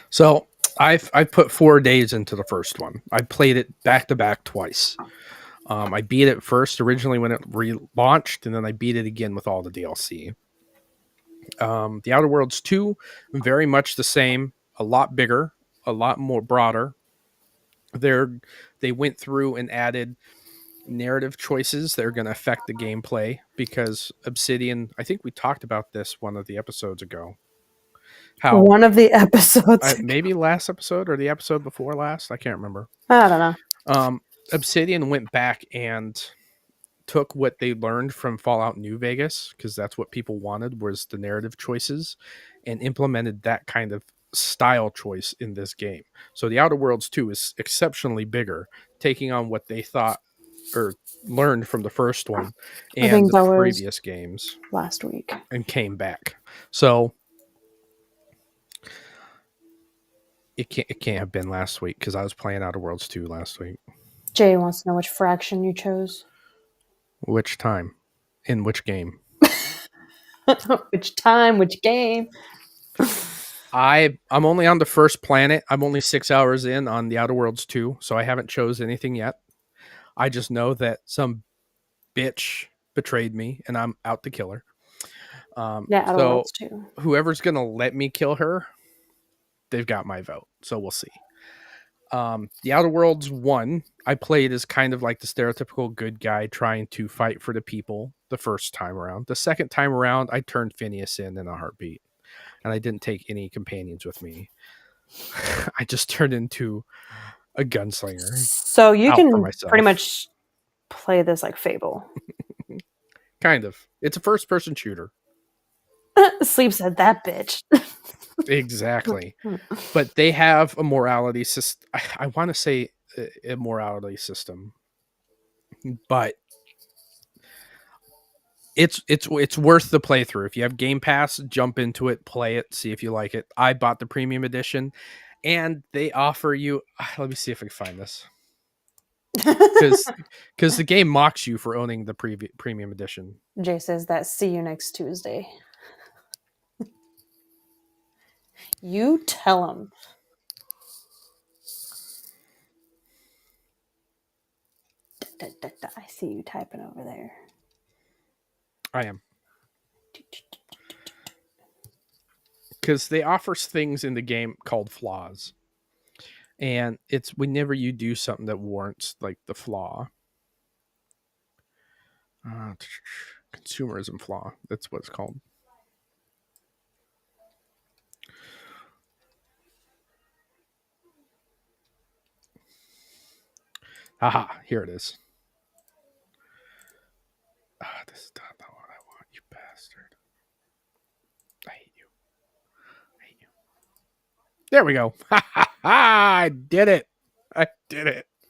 So I've put 4 days into the first one. I played it back to back twice. I beat it first originally when it relaunched, and then I beat it again with all the DLC. The Outer Worlds 2, very much the same, a lot bigger, a lot more broader. They went through and added narrative choices that are going to affect the gameplay because Obsidian, I think we talked about this one of the episodes ago, how One of the episodes. maybe last episode or the episode before last, I can't remember. I don't know. Obsidian went back and took what they learned from Fallout New Vegas, because that's what people wanted, was the narrative choices, and implemented that kind of style choice in this game. So the Outer Worlds 2 is exceptionally bigger, taking on what they thought or learned from the first one and the previous games last week, and came back. So it can't have been last week, because I was playing Outer Worlds 2 last week. Jay wants to know which fraction you chose. Which time? In which game? Which time? Which game? I'm only on the first planet. I'm only 6 hours in on the Outer Worlds 2, so I haven't chose anything yet. I just know that some bitch betrayed me, and I'm out to kill her. Outer Worlds 2. Whoever's gonna let me kill her, they've got my vote. So we'll see. The Outer Worlds 1, I played as kind of like the stereotypical good guy trying to fight for the people the first time around. The second time around, I turned Phineas in a heartbeat, and I didn't take any companions with me. I just turned into a gunslinger. So you can pretty much play this like Fable. Kind of. It's a first-person shooter. Sleep said that bitch. Exactly. But they have a morality system. I want to say a morality system, but it's worth the playthrough. If you have Game Pass, jump into it, play it, see if you like it. I bought the premium edition, and they offer you. Let me see if I can find this, because the game mocks you for owning the premium edition. Jay says that. See you next Tuesday. You tell him. I see you typing over there. I am. Because they offer things in the game called flaws. And it's whenever you do something that warrants like the flaw. Consumerism flaw. That's what it's called. Haha, here it is. This is not what I want, you bastard. I hate you. There we go. I did it.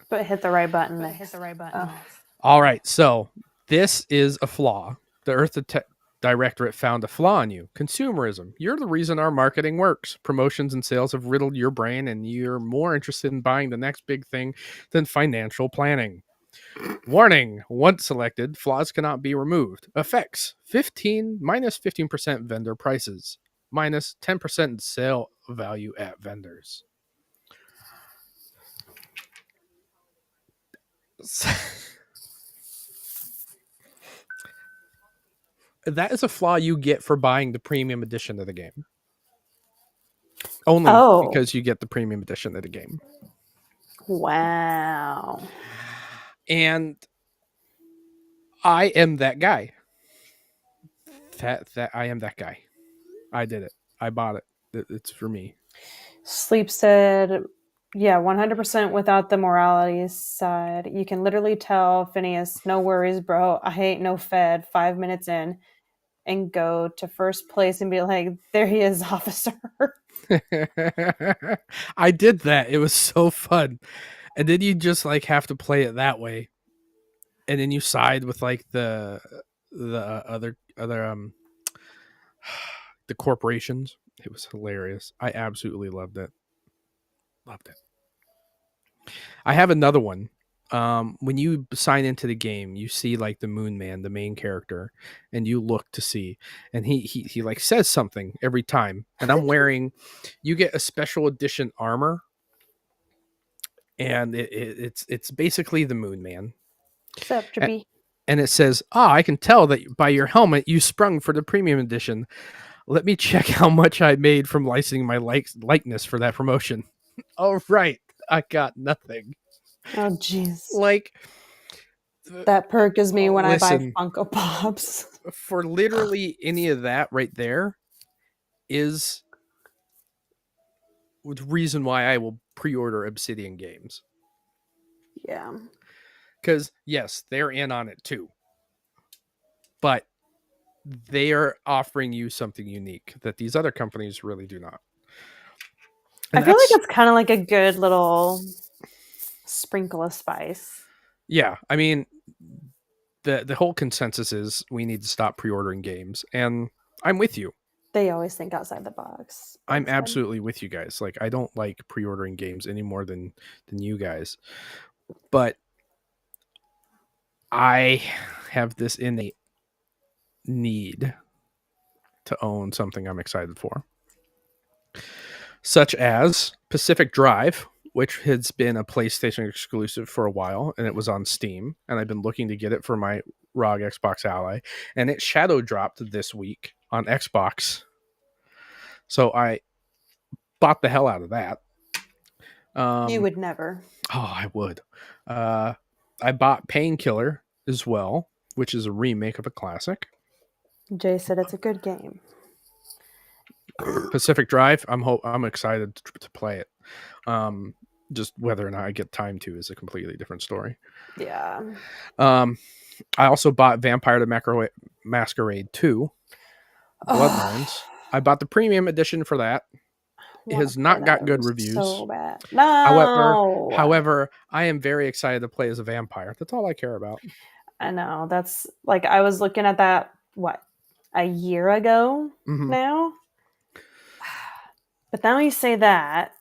But hit the right button. Oh. All right, so this is a flaw. The Earth Directorate found a flaw in you. Consumerism. You're the reason our marketing works. Promotions and sales have riddled your brain, and you're more interested in buying the next big thing than financial planning. Warning, once selected, flaws cannot be removed. Effects, minus 15% vendor prices, minus 10% sale value at vendors. That is a flaw you get for buying the premium edition of the game. Only because you get the premium edition of the game. Wow. And I am that guy. That I am that guy. I did it. I bought it. It's for me. Sleep said, yeah, 100% without the morality side. You can literally tell Phineas, no worries, bro. I ain't no fed 5 minutes in, and go to first place and be like, there he is, officer. I did that. It was so fun. And then you just like have to play it that way. And then you side with like the other the corporations. It was hilarious. I absolutely loved it. I have another one. When you sign into the game, you see like the Moon Man, the main character, and you look to see, and he like says something every time. And I'm wearing, you get a special edition armor, and it's basically the Moon Man. What's up, Jabby? And it says, I can tell that by your helmet you sprung for the premium edition. Let me check how much I made from licensing my likeness for that promotion. Oh, right. I got nothing. Oh, jeez. Like, that perk is me when I buy Funko Pops. For literally any of that right there is reason why I will pre-order Obsidian games. Yeah. Because, yes, they're in on it too. But they're offering you something unique that these other companies really do not. And I feel like it's kind of like a good little sprinkle of spice. Yeah, I mean, the whole consensus is we need to stop pre-ordering games, and I'm with you. They always think outside the box. I'm absolutely with you guys. Like, I don't like pre-ordering games any more than you guys, but I have this innate need to own something I'm excited for, such as Pacific Drive, which has been a PlayStation exclusive for a while, and it was on Steam, and I've been looking to get it for my ROG Xbox Ally, and it shadow dropped this week on Xbox, so I bought the hell out of that. You would never. Oh, I would. I bought Painkiller as well, which is a remake of a classic. Jay said it's a good game. Pacific Drive, I'm excited to play it. Just whether or not I get time to is a completely different story. Yeah. I also bought Vampire the Masquerade 2 Bloodlines. I bought the premium edition for that. It has not got good reviews. So bad. No. However, I am very excited to play as a vampire. That's all I care about. I know. That's like I was looking at that a year ago now. But now you say that.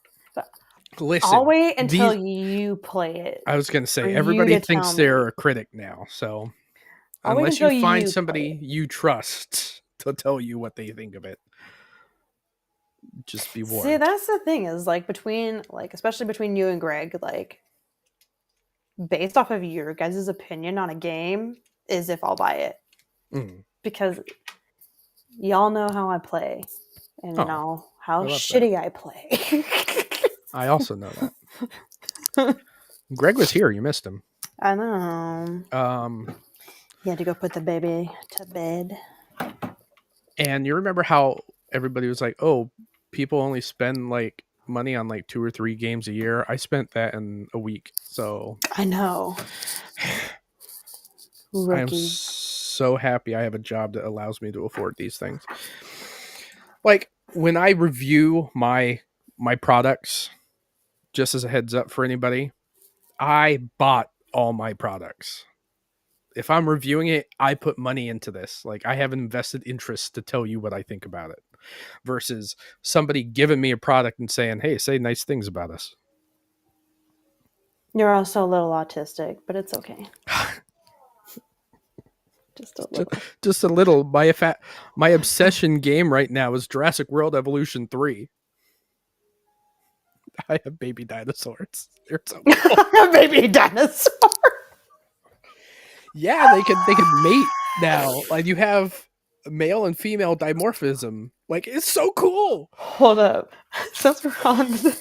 Listen, I'll wait until you play it. I was going to say everybody thinks they're a critic now, so unless you find somebody you trust to tell you what they think of it, just be warned. See, that's the thing is especially between you and Greg, based off of your guys' opinion on a game is if I'll buy it. Because y'all know how I play and know how shitty I play. I also know that. Greg was here. You missed him. I know. You had to go put the baby to bed. And you remember how everybody was like, oh, people only spend money on 2 or 3 games a year. I spent that in a week. So I know. I am so happy I have a job that allows me to afford these things. When I review my products, just as a heads up for anybody, I bought all my products. If I'm reviewing it, I put money into this. I have an invested interest to tell you what I think about it versus somebody giving me a product and saying, hey, say nice things about us. You're also a little autistic, but it's okay. Just a little. Just a little. My obsession game right now is Jurassic World Evolution 3. I have baby dinosaurs. They're so cool. Baby dinosaur. Yeah, they can mate now. You have male and female dimorphism. It's so cool. Hold up. Since we're on the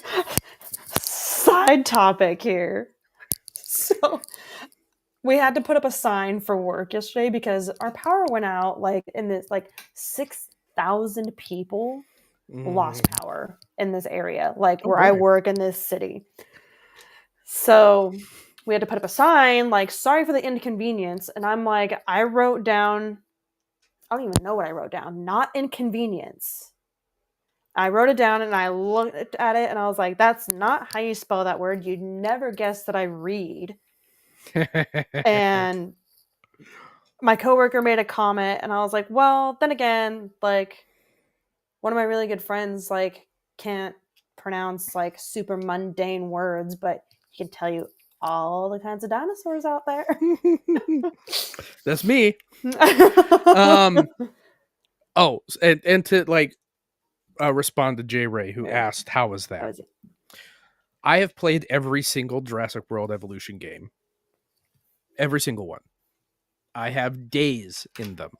side topic here. So we had to put up a sign for work yesterday because our power went out in this 6,000 people lost power in this area, where I work in this city. So we had to put up a sign sorry for the inconvenience. And I'm I wrote down, I don't even know what I wrote down. Not inconvenience. I wrote it down and I looked at it and I was like, that's not how you spell that word. You'd never guess that I read. And my coworker made a comment and I was like, well, then again, one of my really good friends can't pronounce super mundane words, but he can tell you all the kinds of dinosaurs out there. That's me. And to respond to J Ray, who asked how was that? I have played every single Jurassic World Evolution game. Every single one. I have days in them.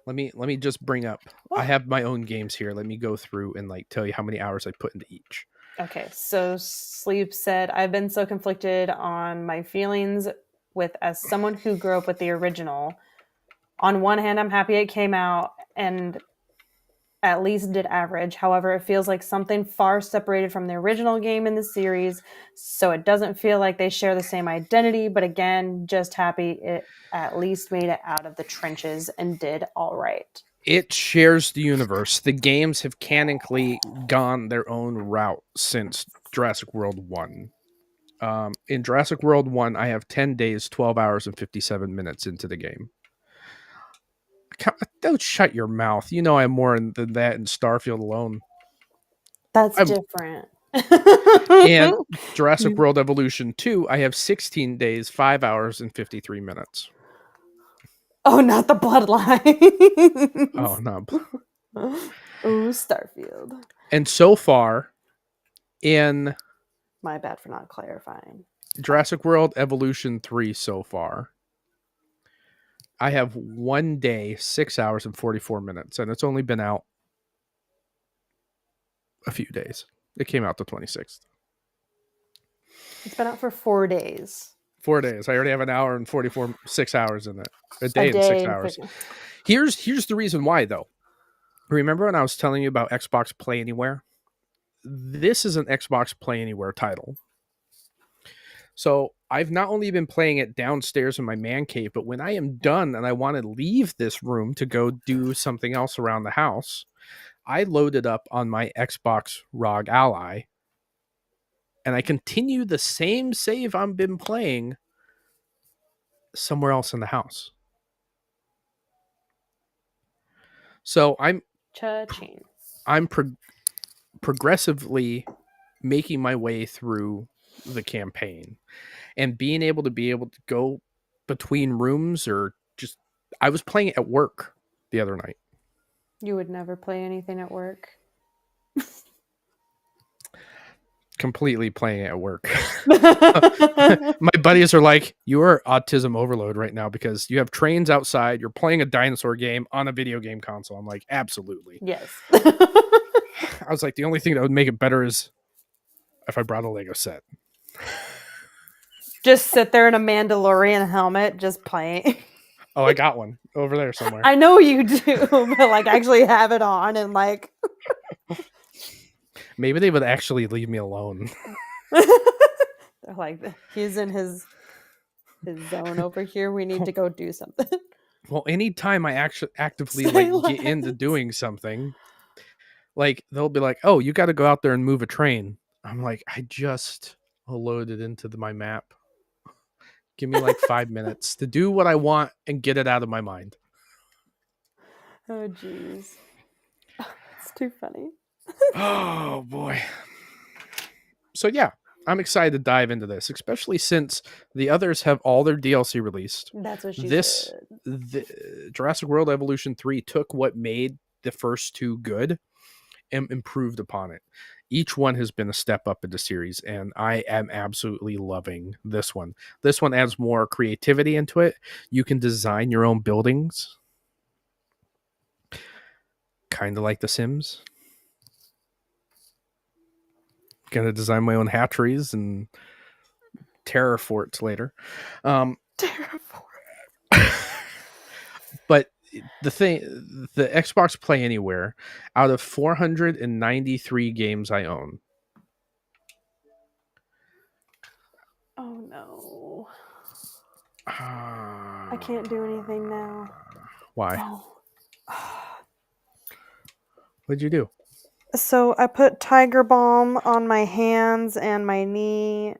Let me just bring up. I have my own games here. Let me go through and tell you how many hours I put into each. Okay, so Sleep said, I've been so conflicted on my feelings as someone who grew up with the original. On one hand, I'm happy it came out, and at least did average. However, it feels like something far separated from the original game in the series, so it doesn't feel like they share the same identity, but again, just happy it at least made it out of the trenches and did all right. It shares the universe. The games have canonically gone their own route since Jurassic World 1. In Jurassic World 1, I have 10 days, 12 hours, and 57 minutes into the game. Don't shut your mouth. You know I'm more than that in Starfield alone. That's different. And Jurassic World Evolution 2, I have 16 days, 5 hours, and 53 minutes. Oh, not the bloodline. Oh, no. Oh, Starfield. And so far, in... My bad for not clarifying. Jurassic World Evolution 3 so far, I have 1 day, 6 hours, and 44 minutes, and it's only been out a few days. It came out the 26th. It's been out for 4 days. 4 days. I already have an hour and 6 hours in it. A day and 6 hours. Here's the reason why, though. Remember when I was telling you about Xbox Play Anywhere? This is an Xbox Play Anywhere title. So I've not only been playing it downstairs in my man cave, but when I am done and I want to leave this room to go do something else around the house, I load it up on my Xbox ROG Ally, and I continue the same save I've been playing somewhere else in the house. So I'm progressively making my way through the campaign, and being able to go between rooms, or just, I was playing it at work the other night. You would never play anything at work. Completely playing it at work. My buddies are like, you are autism overload right now because you have trains outside, you're playing a dinosaur game on a video game console. I'm like, absolutely. Yes. I was like, the only thing that would make it better is if I brought a Lego set. Just sit there in a Mandalorian helmet, just playing. Oh, I got one over there somewhere. I know you do, but like actually have it on and like. Maybe they would actually leave me alone. They're like, he's in his zone over here. We need to go do something. Well, anytime I actually actively get into doing something, like they'll be like, "Oh, you got to go out there and move a train." I'm like, I just loaded into my map. Give me like 5 minutes to do what I want and get it out of my mind. Oh, jeez. It's too funny. Oh, boy. So, yeah, I'm excited to dive into this, especially since the others have all their DLC released. That's what she said. The Jurassic World Evolution 3 took what made the first two good and improved upon it. Each one has been a step up in the series, and I am absolutely loving this one. This one adds more creativity into it. You can design your own buildings, kind of like The Sims. Gonna design my own hatcheries and terror forts later. Terror fort. But the Xbox Play Anywhere, out of 493 games I own. Oh no. I can't do anything now. Why? Oh. What'd you do? So I put Tiger Balm on my hands and my knee.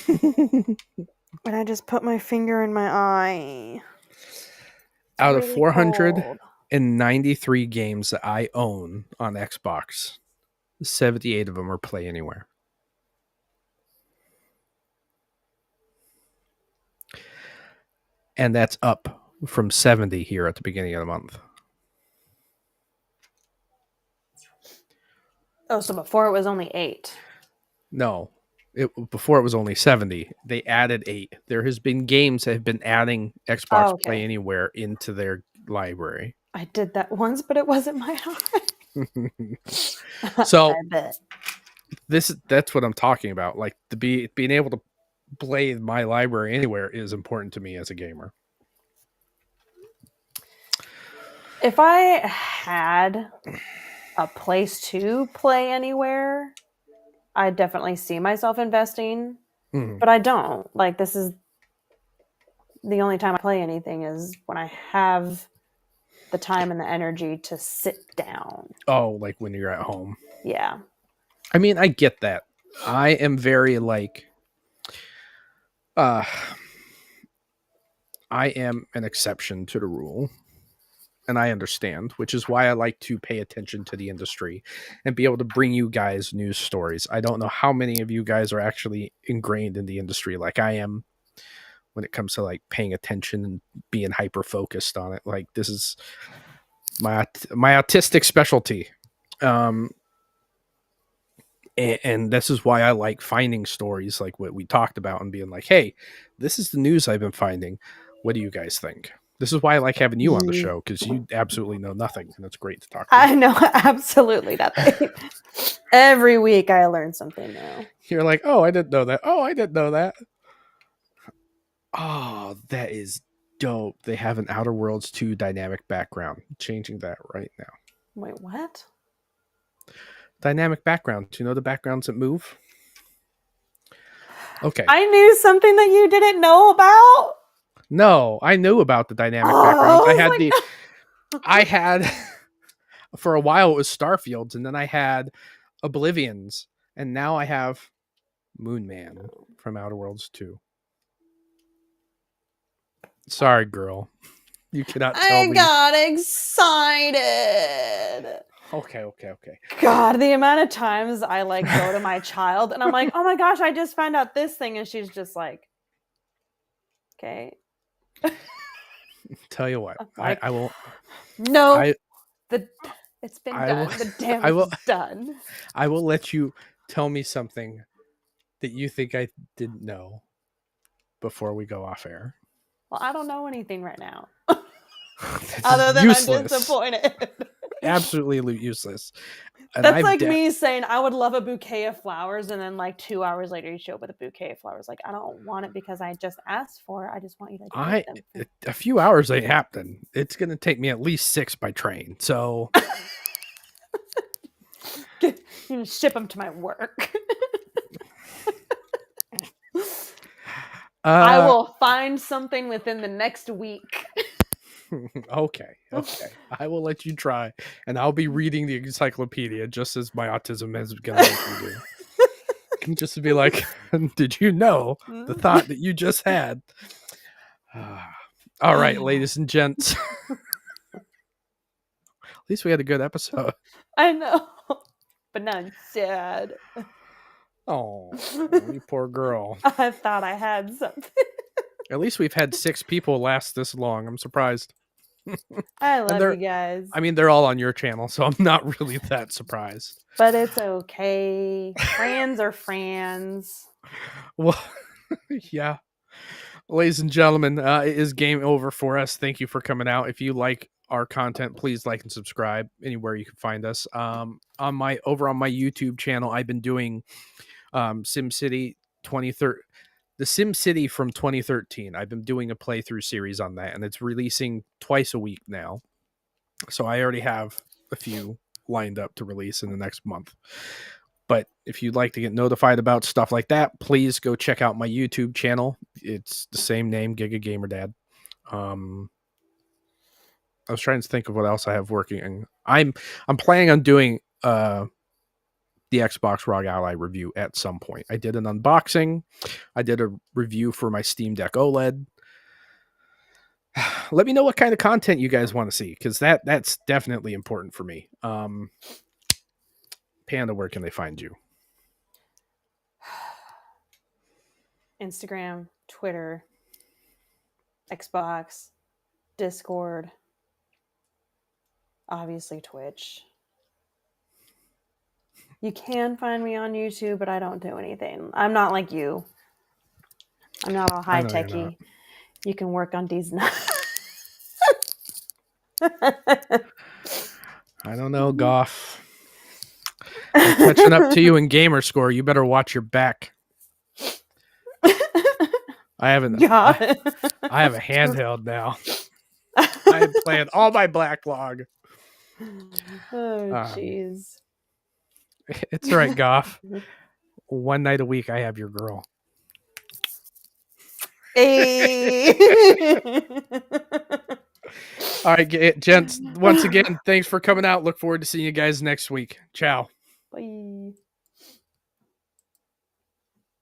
And I just put my finger in my eye. Out of 493 games that I own on Xbox, 78 of them are Play Anywhere. And that's up from 70 here at the beginning of the month. Oh, so before it was only 8. No. Before it was only 70. They added 8. There has been games that have been adding Xbox Play Anywhere into their library. I did that once, but it wasn't my eye. So that's what I'm talking about. Like being able to play my library anywhere is important to me as a gamer. If I had a place to play anywhere, I definitely see myself investing, but I don't. Like, this is the only time I play anything is when I have the time and the energy to sit down. Oh, like when you're at home. Yeah. I mean, I get that. I am very like, I am an exception to the rule. And I understand, which is why I like to pay attention to the industry and be able to bring you guys news stories. I don't know how many of you guys are actually ingrained in the industry like I am when it comes to like paying attention and being hyper focused on it. Like this is my autistic specialty. And this is why I like finding stories like what we talked about and being like, hey, this is the news I've been finding. What do you guys think? This is why I like having you on the show, because you absolutely know nothing, and it's great to talk to you. I know absolutely nothing. Every week I learn something new. You're like, oh, I didn't know that. Oh, I didn't know that. Oh, that is dope. They have an Outer Worlds 2 dynamic background. Changing that right now. Wait, what? Dynamic background. Do you know the backgrounds that move? Okay. I knew something that you didn't know about. No, I knew about the dynamic backgrounds. I had for a while it was Starfields, and then I had Oblivions, and now I have Moon Man from Outer Worlds 2. Sorry, girl. You cannot tell me. I got excited. Okay. God, the amount of times I like go to my child and I'm like, oh my gosh, I just found out this thing, and she's just like, okay. Tell you what, like, I will. No, it's been done. The damage is done. I will let you tell me something that you think I didn't know before we go off air. Well, I don't know anything right now. Other than useless. I'm disappointed. Absolutely useless. And that's like me saying I would love a bouquet of flowers, and then like 2 hours later you show up with a bouquet of flowers. Like, I don't want it because I just asked for it. I just want you to get them. A few hours ain't happening. It's going to take me at least 6 by train. So you can ship them to my work. I will find something within the next week. Okay. I will let you try, and I'll be reading the encyclopedia just as my autism is going to make me do. Just to be like, did you know the thought that you just had? All right, ladies and gents. At least we had a good episode. I know, but now I'm sad. Oh, you poor girl. I thought I had something. At least we've had 6 people last this long. I'm surprised. I love you guys. I mean, they're all on your channel, so I'm not really that surprised. But it's okay. Friends are friends. Well, yeah. Ladies and gentlemen, it is game over for us. Thank you for coming out. If you like our content, please like and subscribe anywhere you can find us. Over on my YouTube channel, I've been doing SimCity 2013. The SimCity from 2013. I've been doing a playthrough series on that, and it's releasing twice a week now. So I already have a few lined up to release in the next month. But if you'd like to get notified about stuff like that, please go check out my YouTube channel. It's the same name, Giga Gamer Dad. I was trying to think of what else I have working. I'm planning on doing the Xbox ROG Ally review at some point. I did an unboxing. I did a review for my Steam Deck OLED. Let me know what kind of content you guys want to see, because that's definitely important for me. Panda, where can they find you? Instagram, Twitter, Xbox, Discord, obviously Twitch. You can find me on YouTube, but I don't do anything. I'm not like you. I'm not all high-techy. You can work on these nuts. I don't know, Goff. I'm catching up to you in gamer score. You better watch your back. I have a handheld now. I had planned all my backlog. Oh, jeez. It's all right, Goff. One night a week, I have your girl. Hey. All right, gents. Once again, thanks for coming out. Look forward to seeing you guys next week. Ciao. Bye.